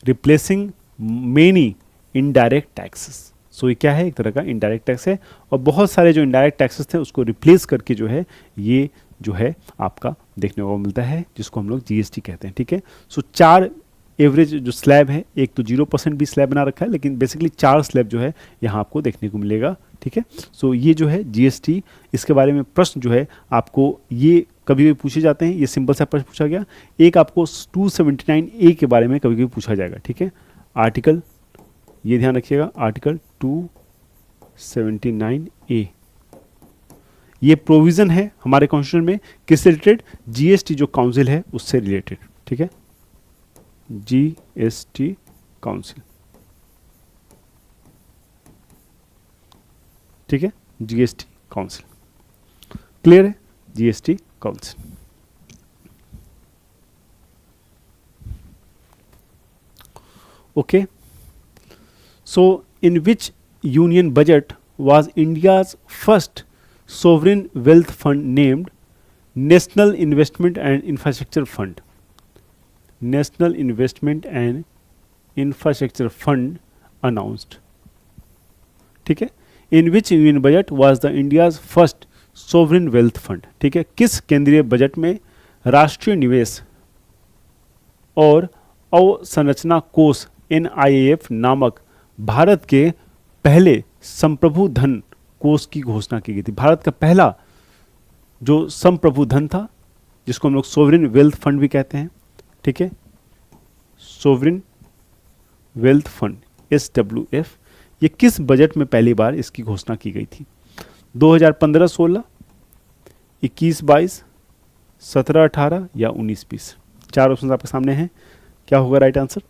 रिप्लेसिंग मेनी इनडायरेक्ट टैक्सेस। सो ये क्या है? एक तरह का इनडायरेक्ट टैक्स है और बहुत सारे जो इनडायरेक्ट टैक्सेस थे उसको रिप्लेस करके जो है ये जो है आपका देखने को मिलता है, जिसको हम लोग जीएसटी कहते हैं, ठीक है। सो 4 एवरेज जो स्लैब है, एक तो 0% भी स्लैब बना रखा है, लेकिन बेसिकली 4 स्लैब जो है यहाँ आपको देखने को मिलेगा, ठीक है। सो ये जो है जीएसटी, इसके बारे में प्रश्न जो है आपको ये कभी भी पूछे जाते हैं। ये सिंपल सा प्रश्न पूछा गया। एक आपको 279A के बारे में कभी भी पूछा जाएगा, ठीक है। आर्टिकल, ये ध्यान रखिएगा, आर्टिकल 279A, ये प्रोविजन है हमारे कॉन्स्टिट्यूशन में किससे रिलेटेड? जीएसटी जो काउंसिल है उससे रिलेटेड, ठीक है, जीएसटी काउंसिल, ठीक है, जीएसटी काउंसिल, क्लियर है? GST council. Okay, so in which union budget was India's first sovereign wealth fund named National Investment and Infrastructure Fund. National Investment and Infrastructure Fund announced. ठीक है, in which union budget was the India's first sovereign wealth fund. ठीक है, किस केंद्रीय budget में राष्ट्रीय निवेश और अवसंरचना कोष NIAF नामक भारत के पहले संप्रभु धन कोष की घोषणा की गई थी? भारत का पहला जो संप्रभु धन था, जिसको हम लोग सोवरिन वेल्थ फंड भी कहते हैं, ठीक है, सोवरिन वेल्थ फंड SWF, ये किस बजट में पहली बार इसकी घोषणा की गई थी? 2015-16, 21-22, 17-18 या 19-20? चार ऑप्शन आपके सामने हैं, क्या होगा राइट आंसर?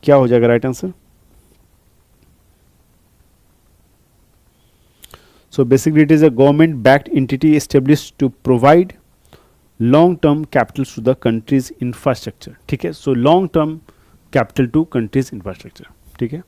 क्या हो जाएगा right answer? So basically it is a government backed entity established to provide long term capital to the country's infrastructure. ठीक है, so long term capital to country's infrastructure. ठीक है,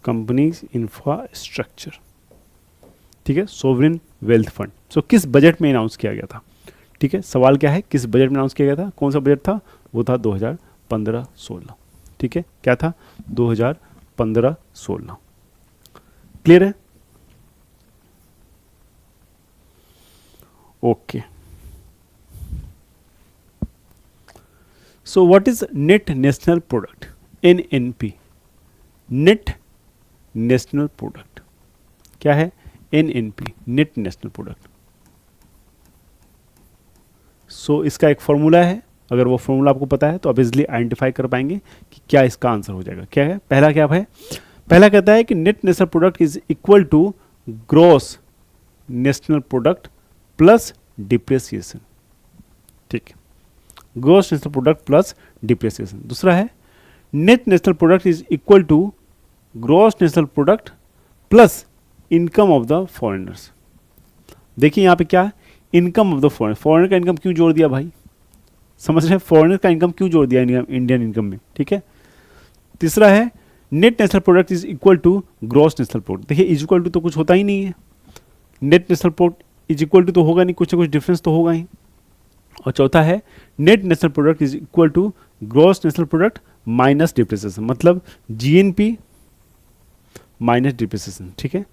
कंपनीज इंफ्रास्ट्रक्चर, ठीक है, sovereign wealth fund. सो किस budget में announce किया गया था? ठीक है, सवाल क्या है, किस बजट में अनाउंस किया गया था? कौन सा बजट था? वो था 2015-16. ठीक है, क्या था? 2015-16. क्लियर है? Okay. So what is net national product? NNP, net national product. क्या है? NNP, net national product. So इसका एक फॉर्मूला है, अगर वो फॉर्मूला आपको पता है तो आप इजिली आइडेंटिफाई कर पाएंगे कि क्या इसका आंसर हो जाएगा. क्या है पहला? क्या है? पहला कहता है कि net national product is equal to gross national product plus depreciation. ठीक है, gross national product plus depreciation. दूसरा है net national product is equal to gross national product plus income of the foreigners. देखिए यहाँ पे क्या है? Income of the foreigner. Foreigner का इनकम क्यों जोड़ दिया भाई? समझ रहे हैं? फॉरेनर का इनकम क्यों जोड़ दिया इंडियन इनकम में? ठीक है. तीसरा है net national product is equal to gross national product. देखिए इज इक्वल टू तो कुछ होता ही नहीं है. Net national product is equal to तो होगा नहीं, कुछ ना कुछ डिफरेंस तो होगा ही. और चौथा है net national product is equal to gross national product minus depreciation, मतलब GNP माइनस डिप्रेसिएशन. ठीक है,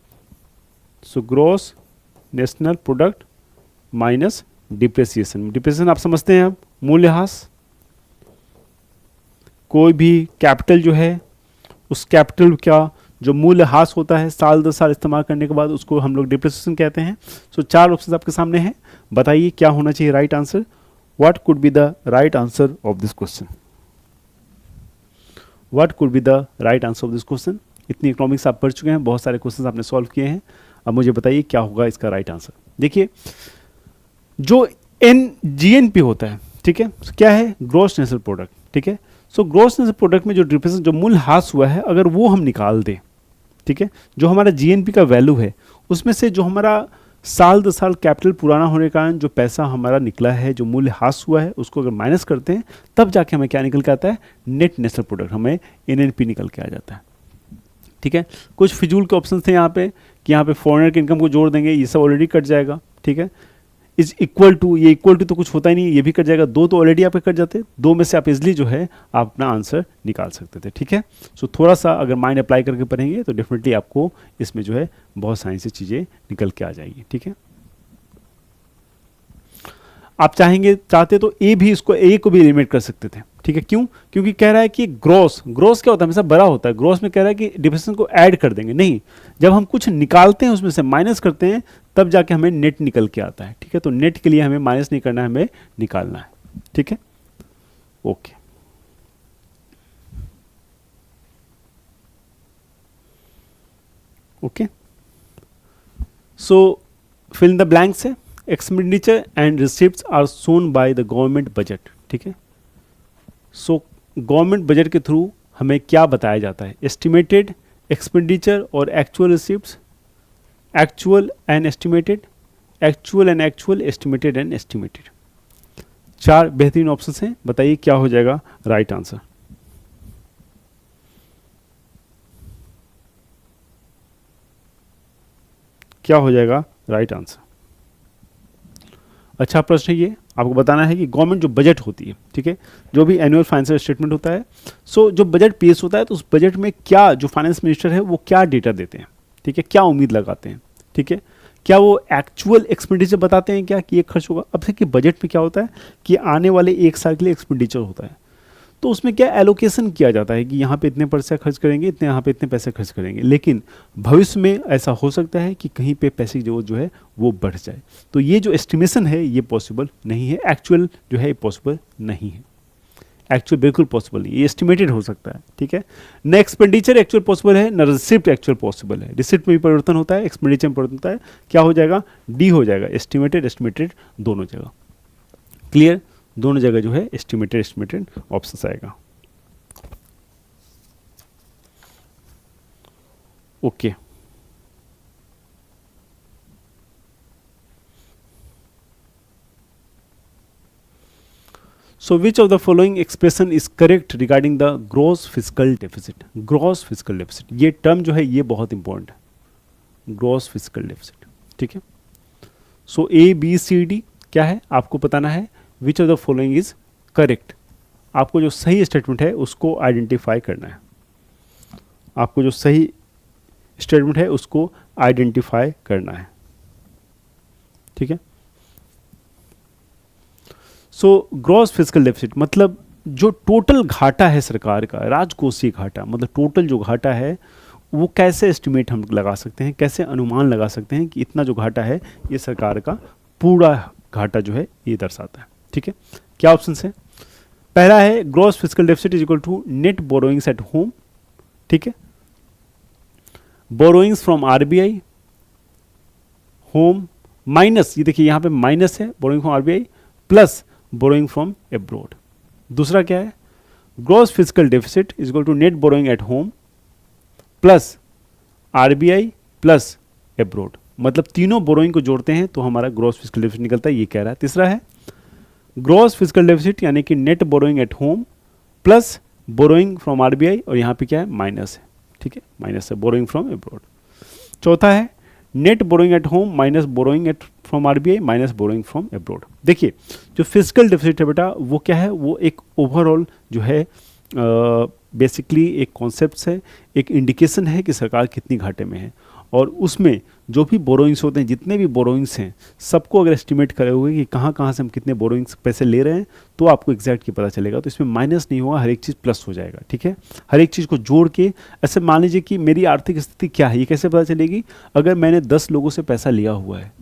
so gross national product minus depreciation. Depreciation आप समझते हैं, अब मूल्यह्रास. कोई भी कैपिटल जो है उस कैपिटल का जो मूल्यह्रास होता है साल 10 साल इस्तेमाल करने के बाद, उसको हम लोग डिप्रेसिएशन कहते हैं. सो चार ऑप्शन आपके सामने हैं, बताइए क्या होना चाहिए right answer? What could be the right answer of this question? What could be the right answer of this question? इतनी इकोनॉमिक्स आप पढ़ चुके हैं, बहुत सारे क्वेश्चन आपने सॉल्व किए हैं. अब मुझे बताइए क्या होगा इसका राइट आंसर. देखिए जो GNP होता है, ठीक है, क्या है? Gross national product. ठीक है, सो ग्रॉस नेशनल प्रोडक्ट में जो डिप्रेसिएशन, जो मूल्यह्रास हुआ है, अगर वो हम निकाल दें, ठीक है, जो हमारा GNP का वैल्यू है उसमें से जो हमारा साल 10 साल कैपिटल पुराना होने के कारण जो पैसा हमारा निकला है, जो मूल्यह्रास हुआ है, उसको अगर माइनस करते हैं तब जाके हमें क्या निकल के आता है? नेट नेशनल प्रोडक्ट, हमें NNP निकल के आ जाता है. ठीक है, कुछ फिजूल के ऑप्शन थे यहाँ पे कि यहाँ पे फॉरेनर के इनकम को जोड़ देंगे, ये सब ऑलरेडी कट जाएगा. ठीक है, इज इक्वल टू, ये इक्वल टू तो कुछ होता ही नहीं, ये भी कट जाएगा. दो तो ऑलरेडी आपके कट जाते, दो में से आप इजली जो है आप अपना आंसर निकाल सकते थे. ठीक है, सो थोड़ा सा अगर माइंड अप्लाई करके पढ़ेंगे तो डेफिनेटली आपको इसमें जो है बहुत सारी सी चीज़ें निकल के आ जाएगी. ठीक है, आप चाहते तो A को भी एलिमिनेट कर सकते थे. ठीक है, क्यों? क्योंकि कह रहा है कि ग्रॉस क्या होता है? हमेशा बड़ा होता है. ग्रॉस में कह रहा है कि डिप्रेसिएशन को ऐड कर देंगे. नहीं, जब हम कुछ निकालते हैं उसमें से माइनस करते हैं तब जाके हमें नेट निकल के आता है. ठीक है, तो नेट के लिए हमें माइनस नहीं करना है, हमें निकालना है. ठीक है, okay. Okay, so fill in the blanks है, expenditure and receipts are shown by the government budget, ठीक है। सो गवर्नमेंट बजट के थ्रू हमें क्या बताया जाता है, एस्टिमेटेड, एक्सपेंडिचर और actual receipts, actual and estimated, actual and actual, estimated and estimated. चार बेहतरीन ऑप्शंस हैं, बताइए क्या हो जाएगा राइट आंसर। क्या हो जाएगा राइट आंसर। अच्छा प्रश्न है ये, आपको बताना है कि गवर्नमेंट जो बजट होती है, ठीक है, जो भी एनुअल फाइनेंशियल स्टेटमेंट होता है, सो जो बजट पेश होता है तो उस बजट में क्या जो फाइनेंस मिनिस्टर है वो क्या डेटा देते हैं, ठीक है, क्या उम्मीद लगाते हैं, ठीक है, क्या वो एक्चुअल एक्सपेंडिचर बताते हैं क्या कि ये खर्च होगा। अब देखिए बजट में क्या होता है कि आने वाले एक साल के लिए एक्सपेंडिचर होता है, तो उसमें क्या एलोकेशन किया जाता है कि यहाँ पे इतने पैसे खर्च करेंगे, इतने यहाँ पे इतने पैसे खर्च करेंगे, लेकिन भविष्य में ऐसा हो सकता है कि कहीं पे पैसे की जो है वो बढ़ जाए। तो ये जो एस्टिमेशन है ये पॉसिबल नहीं है, एक्चुअल जो है पॉसिबल नहीं है, एक्चुअल बिल्कुल पॉसिबल नहीं, ये एस्टिमेटेड हो सकता है, ठीक है। न एक्सपेंडिचर एक्चुअल पॉसिबल है, न रिसिप्ट एक्चुअल पॉसिबल है, रिसिप्ट में भी परिवर्तन होता है, एक्सपेंडिचर में परिवर्तन होता है, क्या हो जाएगा डी हो जाएगा, एस्टिमेटेड एस्टिमेटेड दोनों जगह। क्लियर, दोनों जगह जो है एस्टिमेटेड एस्टिमेटेड ऑप्शन आएगा। Okay, so which of the following expression is correct regarding the gross fiscal deficit, gross fiscal deficit, ये टर्म जो है ये बहुत इंपॉर्टेंट है, gross fiscal deficit, ठीक है। सो ए बी सी डी क्या है आपको बताना है, which of the following is correct, आपको जो सही स्टेटमेंट है उसको आइडेंटिफाई करना है, आपको जो सही स्टेटमेंट है उसको आइडेंटिफाई करना है, ठीक है। सो ग्रॉस फिस्कल डेफिसिट मतलब जो टोटल घाटा है सरकार का, राजकोषीय घाटा, मतलब टोटल जो घाटा है वो कैसे एस्टिमेट हम लगा सकते हैं, कैसे अनुमान लगा सकते हैं कि इतना जो घाटा है ये सरकार का पूरा घाटा जो है ये दर्शाता है, ठीक है। क्या ऑप्शन है, पहला है gross fiscal deficit is equal to net borrowings at home, ठीक है, borrowings from RBI home minus, ये देखिए यहाँ पे माइनस है, borrowing from RBI plus borrowing from abroad. दूसरा क्या है, gross fiscal deficit is equal to net borrowing at home plus RBI plus abroad, मतलब तीनों बोरोइंग को जोड़ते हैं तो हमारा ग्रॉस फिस्कल डेफिसिट निकलता है, ये कह रहा है। तीसरा है ग्रॉस फिस्कल डेफिसिट यानी कि net borrowing at home plus borrowing from RBI, और यहाँ पे क्या है माइनस है, ठीक है, माइनस है बोरोइंग फ्रॉम एब्रोड। चौथा है net borrowing at home minus borrowing at from RBI minus borrowing from abroad. देखिए जो फिस्कल डेफिसिट है बेटा वो क्या है, वो एक ओवरऑल जो है बेसिकली एक कॉन्सेप्ट है, एक इंडिकेशन है कि सरकार कितनी घाटे में है, और उसमें जो भी बोरोइंग्स होते हैं, जितने भी बोरोइंग्स हैं सबको अगर एस्टिमेट करे हुए कि कहाँ कहाँ से हम कितने बोरोइंग्स पैसे ले रहे हैं तो आपको एग्जैक्ट की पता चलेगा। तो इसमें माइनस नहीं होगा, हर एक चीज़ प्लस हो जाएगा, ठीक है। हर एक चीज़ को जोड़ के ऐसे मान लीजिए कि मेरी आर्थिक स्थिति क्या है, ये कैसे पता चलेगी, अगर मैंने 10 लोगों से पैसा लिया हुआ है,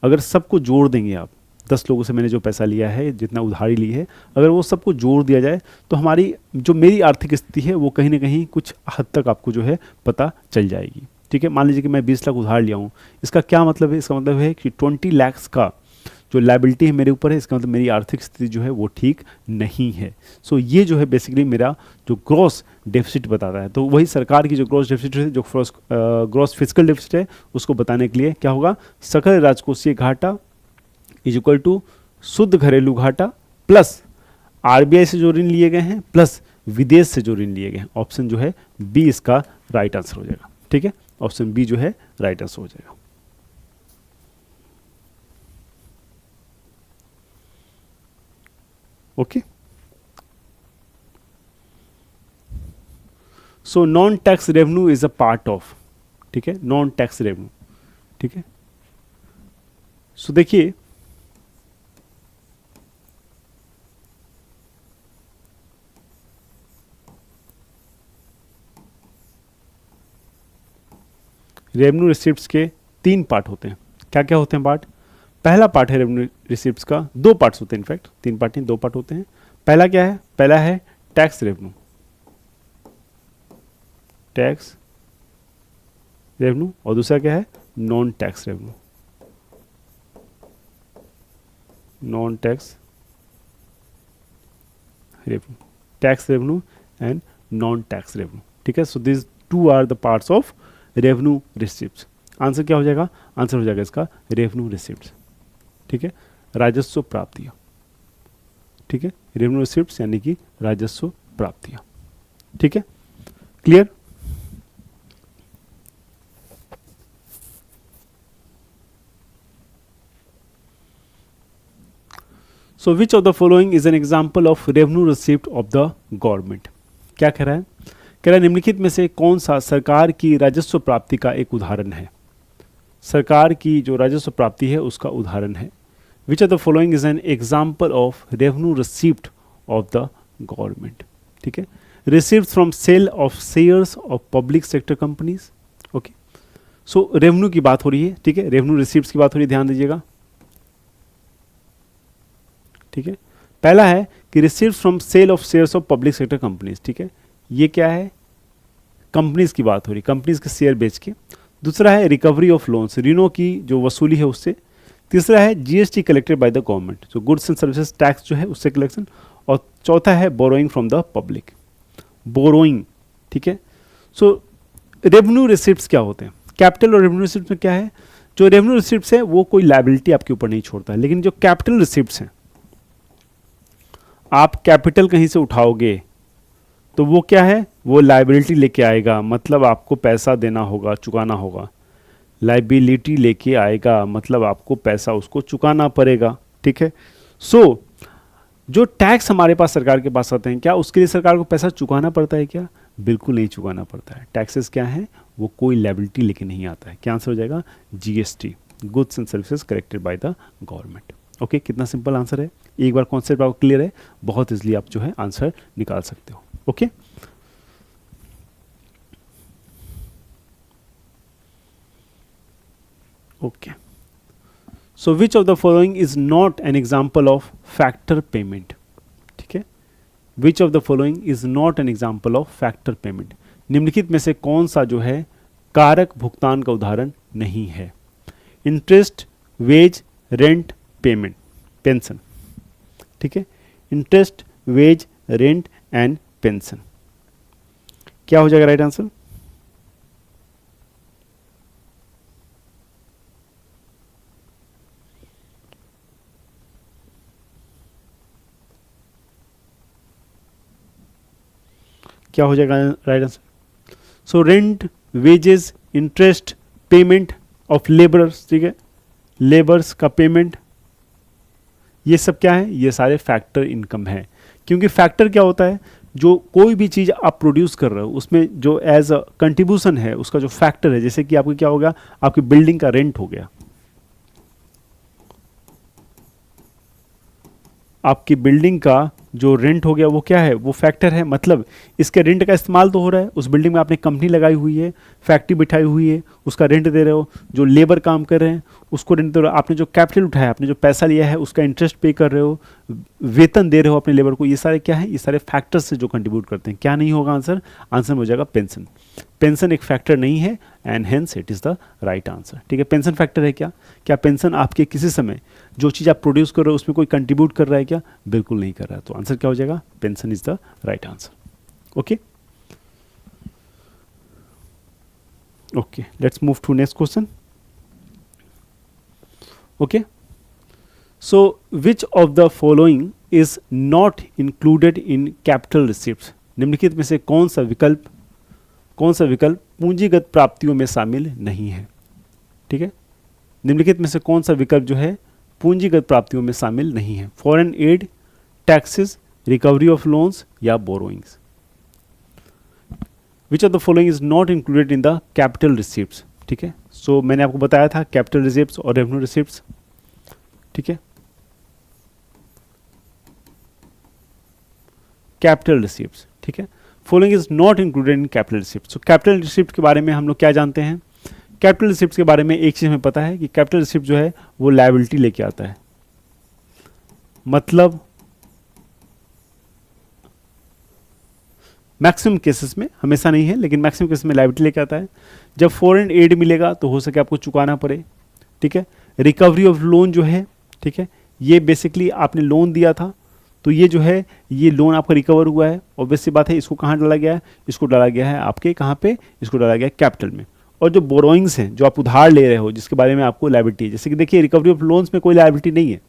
अगर सबको जोड़ देंगे आप, 10 लोगों से मैंने जो पैसा लिया है, जितना उधारी ली है, अगर वो सबको जोड़ दिया जाए तो हमारी जो मेरी आर्थिक स्थिति है वो कहीं ना कहीं कुछ हद तक आपको जो है पता चल जाएगी, ठीक है। मान लीजिए कि मैं 20 लाख उधार लिया हूँ, इसका क्या मतलब है, इसका मतलब है कि 20 लाख का जो लायबिलिटी है मेरे ऊपर है, इसका मतलब मेरी आर्थिक स्थिति जो है वो ठीक नहीं है। सो ये जो है बेसिकली मेरा जो ग्रॉस डेफिसिट बताता है, तो वही सरकार की जो ग्रॉस डेफिसिट है, जो ग्रॉस फिस्कल डेफिसिट है, उसको बताने के लिए क्या होगा, सकल राजकोषीय घाटा इज इक्वल टू शुद्ध घरेलू घाटा प्लस आरबीआई से जो ऋण लिए गए हैं प्लस विदेश से जो ऋण लिए गए हैं। ऑप्शन जो है बी इसका राइट आंसर हो जाएगा, ठीक है, ऑप्शन बी जो है राइट आंसर हो जाएगा। Okay, so non tax revenue is a part of, ठीक है, नॉन टैक्स रेवेन्यू, ठीक है। सो देखिए रेवेन्यू रिसिप्ट्स के 3 पार्ट होते हैं। क्या क्या होते हैं पार्ट, पहला पार्ट है रेवेन्यू रिसिप्ट्स का, 2 पार्ट्स होते हैं, इनफैक्ट 3 पार्ट नहीं 2 पार्ट होते हैं। पहला क्या है, पहला है टैक्स रेवेन्यू, टैक्स रेवेन्यू, और दूसरा क्या है non tax revenue, non tax revenue, tax revenue and non tax revenue, ठीक है। So this two are the parts of revenue receipts. Answer क्या हो जाएगा? आंसर हो जाएगा इसका रेवेन्यू रिसिप्ट्स, ठीक है, राजस्व प्राप्तियां, ठीक है, रेवेन्यू रिसिप्ट्स यानी कि राजस्व प्राप्तियां, ठीक है, clear. So which of the following is an example of revenue receipt of the government? क्या कह रहा है? कह रहा है निम्नलिखित में से कौन सा सरकार की राजस्व प्राप्ति का एक उदाहरण है? सरकार की जो राजस्व प्राप्ति है उसका उदाहरण है। Which of the following is an example of revenue receipt of the government, ठीक है, receipt from sale of shares of public sector companies, okay. So revenue की बात हो रही है, ठीक है, रेवेन्यू रिसिप्ट्स की बात हो रही है, ध्यान दीजिएगा, ठीक है। पहला है कि receipt from sale of shares of public sector companies, ठीक है, ये क्या है? कंपनीज की बात हो रही, कंपनीज के शेयर बेच के। दूसरा है रिकवरी ऑफ लोन्स, ऋणों की जो वसूली है उससे। तीसरा है GST collected by the government, जो गुड्स एंड सर्विसेज टैक्स जो है उससे कलेक्शन। और चौथा है borrowing from the public, borrowing, ठीक है। सो रेवेन्यू रिसिप्ट्स क्या होते हैं? कैपिटल और रेवेन्यू रिसिप्ट्स में क्या है? जो रेवेन्यू रिसिप्ट्स है वो कोई लायबिलिटी आपके ऊपर नहीं छोड़ता है, लेकिन जो कैपिटल रिसिप्ट्स हैं, आप कैपिटल कहीं से उठाओगे तो वो क्या है? वो लायबिलिटी लेके आएगा, मतलब आपको पैसा देना होगा, चुकाना होगा। लायबिलिटी लेके आएगा मतलब आपको पैसा उसको चुकाना पड़ेगा, ठीक है। सो जो टैक्स हमारे पास सरकार के पास आते हैं, क्या उसके लिए सरकार को पैसा चुकाना पड़ता है क्या? बिल्कुल नहीं चुकाना पड़ता है। टैक्सेस क्या है? वो कोई लायबिलिटी लेके नहीं आता है। क्या आंसर हो जाएगा? GST, goods and services collected by the government. Okay, कितना सिंपल आंसर है। एक बार कॉन्सेप्ट आपको क्लियर है, बहुत इजली आप जो है आंसर निकाल सकते हो। Okay, okay. So which of the following is not an example of factor payment? ठीक है, which of the following is not an example of factor payment? निम्नलिखित में से कौन सा जो है कारक भुगतान का उदाहरण नहीं है? Interest, wage, rent, payment, pension. ठीक है, interest, wage, rent and pension. क्या हो जाएगा राइट आंसर? क्या हो जाएगा right answer? So rent, wages, interest, payment of labourers, ठीक है, लेबर्स का पेमेंट, ये सब क्या है? ये सारे फैक्टर इनकम है। क्योंकि फैक्टर क्या होता है? जो कोई भी चीज़ आप प्रोड्यूस कर रहे हो उसमें जो एज अ कंट्रीब्यूशन है उसका जो फैक्टर है, जैसे कि आपको क्या होगा, आपकी बिल्डिंग का रेंट हो गया, आपकी बिल्डिंग का जो रेंट हो गया वो क्या है? वो फैक्टर है। मतलब इसके रेंट का इस्तेमाल तो हो रहा है, उस बिल्डिंग में आपने कंपनी लगाई हुई है, फैक्ट्री बिठाई हुई है, उसका रेंट दे रहे हो, जो लेबर काम कर रहे हैं उसको रेंट दे रहे हो, आपने जो कैपिटल उठाया, आपने जो पैसा लिया है उसका इंटरेस्ट पे कर रहे हो, वेतन दे रहे हो अपने लेबर को, ये सारे क्या है? ये सारे फैक्टर्स से जो कंट्रीब्यूट करते हैं। क्या नहीं होगा आंसर? आंसर में हो जाएगा पेंशन। पेंशन एक फैक्टर नहीं है and hence it is the right answer. ठीक है, पेंशन फैक्टर है क्या? क्या पेंशन आपके किसी समय जो चीज़ आप प्रोड्यूस कर रहे हो उसमें कोई कंट्रीब्यूट कर रहा है क्या? बिल्कुल नहीं कर रहा है। तो आंसर क्या हो जाएगा? Pension is the right answer. Okay, okay, let's move to next question. Okay, so which of the following is not included in capital receipts? निम्नलिखित में से कौन सा विकल्प पूंजीगत प्राप्तियों में शामिल नहीं है? ठीक है, निम्नलिखित में से कौन सा विकल्प जो है पूंजीगत प्राप्तियों में शामिल नहीं है? Foreign aid, taxes, recovery of loans या borrowings? Which of the following is not included in the capital receipts? ठीक है, सो मैंने आपको बताया था कैपिटल रिसिप्ट्स और रेवेन्यू रिसिप्ट्स। ठीक है, कैपिटल रिसिप्ट्स, ठीक है, following is not included in capital receipts. So capital receipt के बारे में हम लोग क्या जानते हैं? कैपिटल रिसिप्ट के बारे में एक चीज हमें पता है कि कैपिटल रिसिप्ट जो है वो लायबिलिटी लेके आता है। मतलब मैक्सिमम केसेस में, हमेशा नहीं है लेकिन मैक्सिमम केसेस में लायबिलिटी लेके आता है। जब फॉरेन एड मिलेगा तो हो सके आपको चुकाना पड़े, ठीक है। रिकवरी ऑफ लोन जो है, ठीक है, ये बेसिकली आपने लोन दिया था तो ये जो है ये लोन आपका रिकवर हुआ है, ऑब्वियस सी बात है। इसको कहाँ डाला गया है, इसको डाला गया है आपके कहाँ पे, इसको डाला गया है कैपिटल में। और जो बोरोइंग्स हैं, जो आप उधार ले रहे हो, जिसके बारे में आपको लायबिलिटी है, जैसे कि देखिए रिकवरी ऑफ लोन्स में कोई लायबिलिटी नहीं है,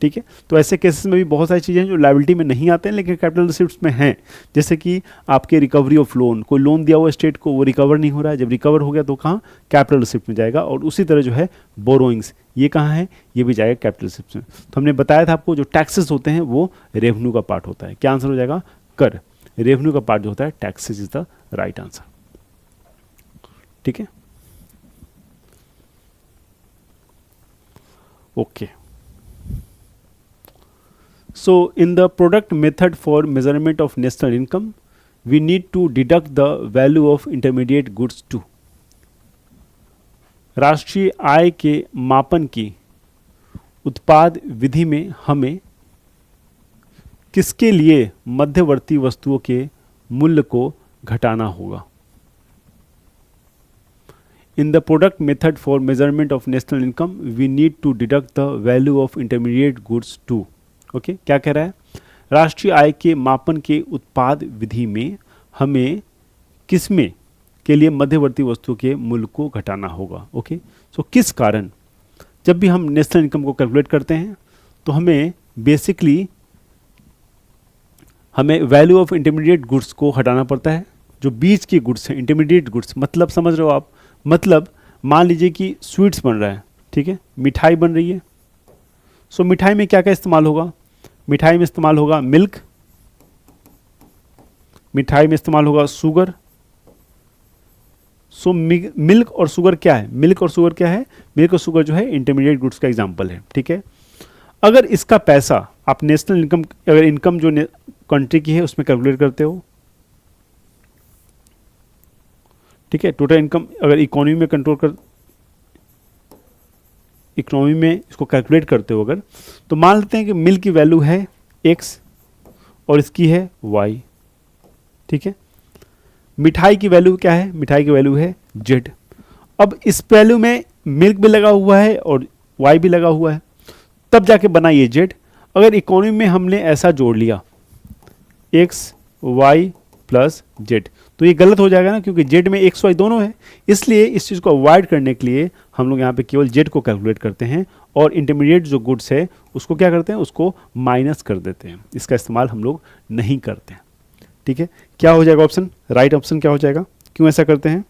ठीक है। तो ऐसे केसेस में भी बहुत सारी चीज़ें हैं जो लायबिलिटी में नहीं आते हैं लेकिन कैपिटल रिसिप्ट्स में हैं। जैसे कि आपके रिकवरी ऑफ लोन, कोई लोन दिया हुआ स्टेट को, वो रिकवर नहीं हो रहा है, जब रिकवर हो गया तो कहाँ, कैपिटल रिसिप्ट में जाएगा। और उसी तरह जो है बोरोइंग्स, ये कहाँ है, ये भी जाएगा कैपिटल रिसिप्ट में। तो हमने बताया था आपको जो टैक्सेस होते हैं वो रेवेन्यू का पार्ट होता है। क्या आंसर हो जाएगा, कर। रेवेन्यू का पार्ट जो होता है taxes is the right answer, ठीक है। Okay, so in the product method for measurement of national income we need to deduct the value of intermediate goods too। राष्ट्रीय आय के मापन की उत्पाद विधि में हमें किसके लिए मध्यवर्ती वस्तुओं के मूल्य को घटाना होगा। In the product method for measurement of national income we need to deduct the value of intermediate goods too। Okay, क्या कह रहा है, राष्ट्रीय आय के मापन के उत्पाद विधि में हमें किसमें के लिए मध्यवर्ती वस्तु के मूल्य को घटाना होगा। ओके, सो किस कारण, जब भी हम नेशनल इनकम को कैलकुलेट करते हैं तो हमें बेसिकली हमें वैल्यू ऑफ इंटरमीडिएट गुड्स को हटाना पड़ता है। जो बीच के गुड्स हैं, इंटरमीडिएट गुड्स, मतलब समझ रहे हो आप, मतलब मान लीजिए कि स्वीट्स बन रहा है, ठीक है, मिठाई बन रही है। सो मिठाई में क्या क्या इस्तेमाल होगा, मिठाई में इस्तेमाल होगा मिल्क, मिठाई में इस्तेमाल होगा शुगर। सो मिल्क और शुगर क्या है, मिल्क और शुगर क्या है, मिल्क और शुगर जो है इंटरमीडिएट गुड्स का एग्जांपल है, ठीक है। अगर इसका पैसा आप नेशनल इनकम, अगर इनकम जो कंट्री की है उसमें कैलकुलेट करते हो, ठीक है, टोटल इनकम अगर इकोनॉमी में इकोनॉमी में इसको कैलकुलेट करते हो अगर, तो मान लेते हैं कि मिल्क की वैल्यू है x और इसकी है y, ठीक है। मिठाई की वैल्यू क्या है, मिठाई की वैल्यू है z। अब इस वैल्यू में मिल्क भी लगा हुआ है और y भी लगा हुआ है, तब जाके बना ये z। अगर इकोनॉमी में हमने ऐसा जोड़ लिया x y प्लस z, तो ये गलत हो जाएगा ना, क्योंकि z में x y दोनों है। इसलिए इस चीज़ को अवॉइड करने के लिए हम लोग यहाँ पे केवल z को कैलकुलेट करते हैं और इंटरमीडिएट जो गुड्स है उसको क्या करते हैं, उसको माइनस कर देते हैं। इसका इस्तेमाल हम लोग नहीं करते हैं, ठीक है। क्या हो जाएगा ऑप्शन, राइट ऑप्शन क्या हो जाएगा। क्यों ऐसा करते हैं,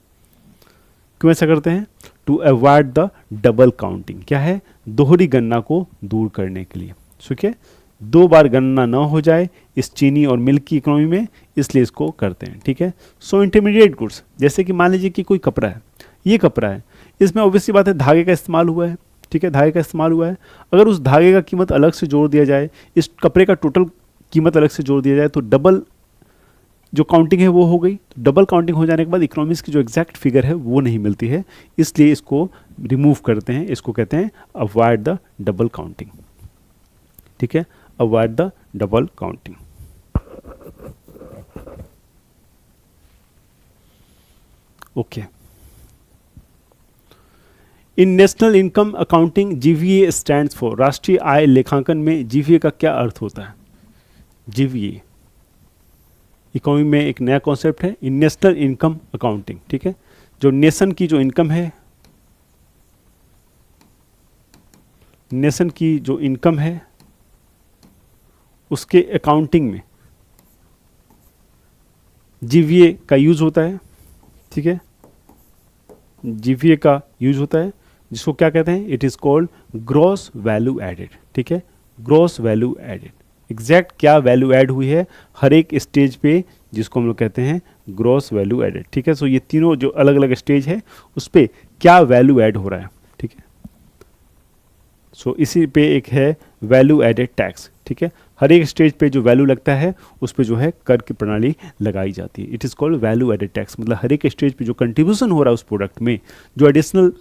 क्यों ऐसा करते हैं, to avoid the double counting. क्या है, दोहरी गणना को दूर करने के लिए, ठीक है, दो बार गणना ना हो जाए इस चीनी और मिल्क की इकोनॉमी में, इसलिए इसको करते हैं, ठीक है। सो इंटरमीडिएट गुड्स, जैसे कि मान लीजिए कि कोई कपड़ा है, ये कपड़ा है, इसमें ऑब्वियसली बात है धागे का इस्तेमाल हुआ है, ठीक है, धागे का इस्तेमाल हुआ है। अगर उस धागे का कीमत अलग से जोड़ दिया जाए, इस कपड़े का टोटल कीमत अलग से जोड़ दिया जाए, तो डबल जो काउंटिंग है वो हो गई। तो डबल काउंटिंग हो जाने के बाद इकोनॉमिक्स की जो एग्जैक्ट फिगर है वो नहीं मिलती है, इसलिए इसको रिमूव करते हैं। इसको कहते हैं अवॉइड द डबल काउंटिंग, ठीक है, avoid the double counting. Okay, in national income accounting GVA stands for, राष्ट्रीय आय लेखांकन में जीवीए का क्या अर्थ होता है। जीवीए इकोनॉमी में एक नया कॉन्सेप्ट है, इन नेशनल इनकम अकाउंटिंग, ठीक है। जो नेशन की जो इनकम है, नेशन की जो इनकम है उसके अकाउंटिंग में जीवीए का यूज होता है, ठीक है, जीवीए का यूज होता है, जिसको क्या कहते हैं, it is called gross value added, ठीक है, ग्रॉस वैल्यू एडेड। एग्जैक्ट क्या वैल्यू ऐड हुई है हर एक स्टेज पे, जिसको हम लोग कहते हैं ग्रॉस वैल्यू एडेड, ठीक है। सो ये तीनों जो अलग अलग स्टेज है उस पे क्या वैल्यू ऐड हो रहा है, ठीक है। सो इसी पे एक है वैल्यू एडेड टैक्स, ठीक है। हर एक स्टेज पे जो वैल्यू लगता है उस पे जो है कर की प्रणाली लगाई जाती है। It is called value added tax, मतलब हर एक स्टेज पे जो कंट्रीब्यूशन हो रहा है उस प्रोडक्ट में, जो एडिशनल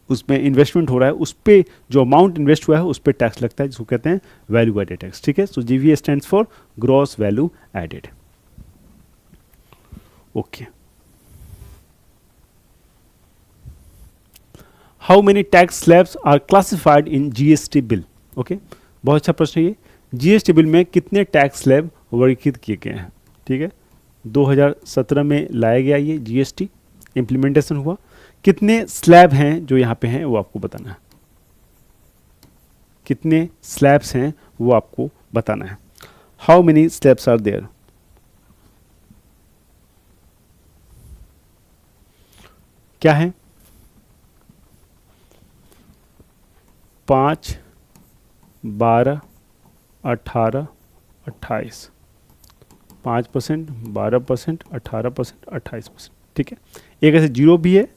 उसमें इन्वेस्टमेंट हो रहा है, उस पे जो अमाउंट इन्वेस्ट हुआ है उस पे टैक्स लगता है, जिसको कहते हैं वैल्यू एडेड टैक्स, ठीक है। So GVA stands for gross value added. Okay. How many tax slabs are classified in GST bill? Okay, बहुत अच्छा प्रश्न है ये। जीएसटी बिल में कितने टैक्स स्लैब वर्गीकृत किए गए हैं? ठीक है, 2017 में लाया गया ये जीएसटी, इम्प्लीमेंटेशन हुआ। कितने स्लैब हैं जो यहाँ पे हैं वो आपको बताना है, कितने स्लैब्स हैं वो आपको बताना है। How many slabs are there? क्या है? 5, 12, 18, 28। 5%, 12%, 18%, 28%। ठीक है, एक ऐसे जीरो भी है,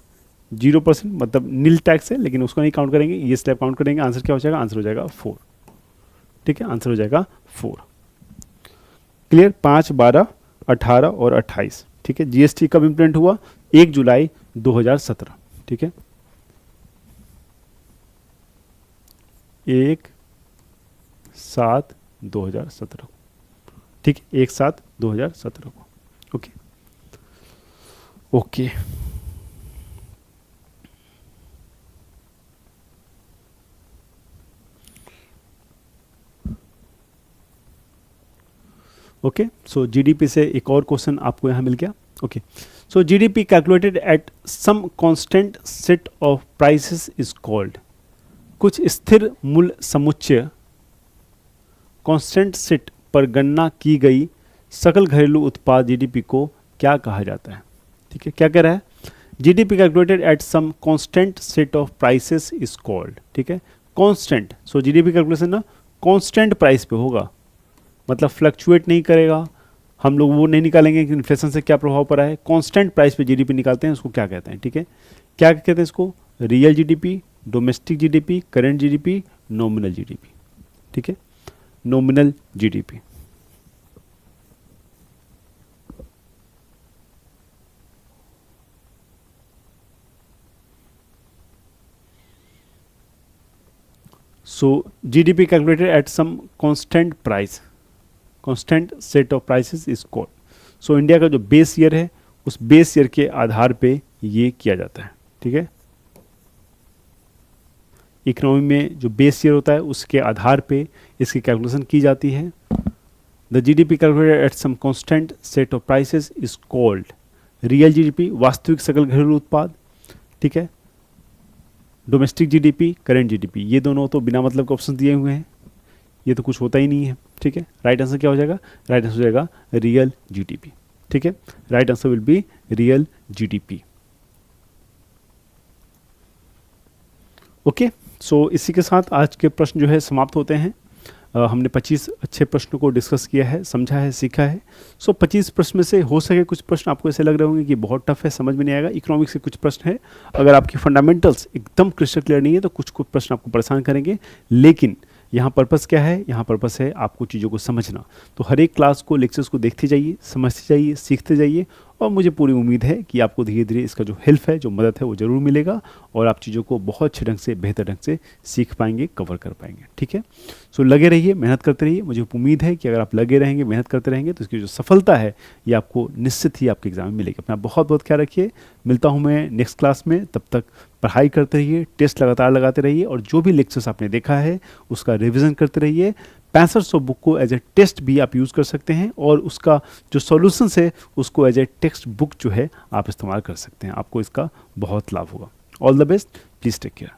0% मतलब नील टैक्स है, लेकिन उसको नहीं काउंट करेंगे, ये स्लैब काउंट करेंगे। आंसर क्या हो जाएगा? आंसर हो जाएगा 4। ठीक है, आंसर हो जाएगा 4। क्लियर? 5, 12, 18 और 28। ठीक है, जीएसटी कब इम्प्लीमेंट हुआ? 1 जुलाई 2017। ठीक है, 1/7/2017। ठीक है, 1/7/2017 को। Okay okay. Okay, so GDP से एक और क्वेश्चन आपको यहाँ मिल गया। Okay, so GDP calculated at some constant set of prices is called. कुछ स्थिर मूल्य समुच्चय, कांस्टेंट सेट पर गणना की गई सकल घरेलू उत्पाद जीडीपी को क्या कहा जाता है? ठीक है, क्या कह रहा है? GDP calculated at some constant set of prices is called. ठीक है, कांस्टेंट, सो जीडीपी कैलकुलेशन ना कांस्टेंट प्राइस पे होगा, मतलब फ्लक्चुएट नहीं करेगा। हम लोग वो नहीं निकालेंगे कि इन्फ्लेशन से क्या प्रभाव पड़ा है। कांस्टेंट प्राइस पे जीडीपी निकालते हैं, उसको क्या कहते हैं? ठीक है, क्या कहते हैं इसको? Real GDP, domestic GDP, current GDP, nominal GDP. ठीक है, nominal GDP. So GDP calculated at some constant price, constant set of prices is called. So India का जो बेस ईयर है, उस बेस ईयर के आधार पे ये किया जाता है। ठीक है, इकोनॉमी में जो बेस ईयर होता है उसके आधार पे इसकी कैलकुलेशन की जाती है। The GDP calculated at some constant set of prices is called real GDP, वास्तविक सकल घरेलू उत्पाद। ठीक है, डोमेस्टिक जीडीपी, करेंट जीडीपी, ये दोनों तो बिना मतलब के ऑप्शन दिए हुए हैं, ये तो कुछ होता ही नहीं है। ठीक है, राइट आंसर क्या हो जाएगा? राइट आंसर हो जाएगा रियल जीडीपी। ठीक है, right answer will be real GDP. Okay, so इसी के साथ आज के प्रश्न जो है समाप्त होते हैं। हमने 25 अच्छे प्रश्नों को डिस्कस किया है, समझा है, सीखा है। सो 25 प्रश्न में से हो सके कुछ प्रश्न आपको ऐसे लग रहे होंगे कि बहुत टफ है, समझ में नहीं आएगा। इकोनॉमिक्स के कुछ प्रश्न है, अगर आपकी फंडामेंटल्स एकदम क्रिस्टल क्लियर नहीं है तो कुछ कुछ प्रश्न आपको परेशान करेंगे, लेकिन यहाँ पर्पस क्या है? यहाँ पर्पस है आपको चीज़ों को समझना। तो हर एक क्लास को, लेक्चर्स को देखते जाइए, समझते जाइए, सीखते जाइए, और मुझे पूरी उम्मीद है कि आपको धीरे धीरे इसका जो हेल्प है, जो मदद है, वो ज़रूर मिलेगा और आप चीज़ों को बहुत अच्छे ढंग से, बेहतर ढंग से सीख पाएंगे, कवर कर पाएंगे। ठीक है, सो लगे रहिए, मेहनत करते रहिए। मुझे उम्मीद है कि अगर आप लगे रहेंगे, मेहनत करते रहेंगे, तो इसकी जो सफलता है ये आपको निश्चित ही आपके एग्जाम में मिलेगी। अपना बहुत बहुत ख्याल रखिए। मिलता हूँ मैं नेक्स्ट क्लास में, तब तक पढ़ाई करते रहिए, टेस्ट लगातार लगाते रहिए, और जो भी लेक्चर्स आपने देखा है उसका रिवीजन करते रहिए। 6500 बुक को एज ए टेस्ट भी आप यूज़ कर सकते हैं, और उसका जो सॉल्यूशंस है उसको एज ए टेक्स्ट बुक जो है आप इस्तेमाल कर सकते हैं। आपको इसका बहुत लाभ होगा। All the best, please take care.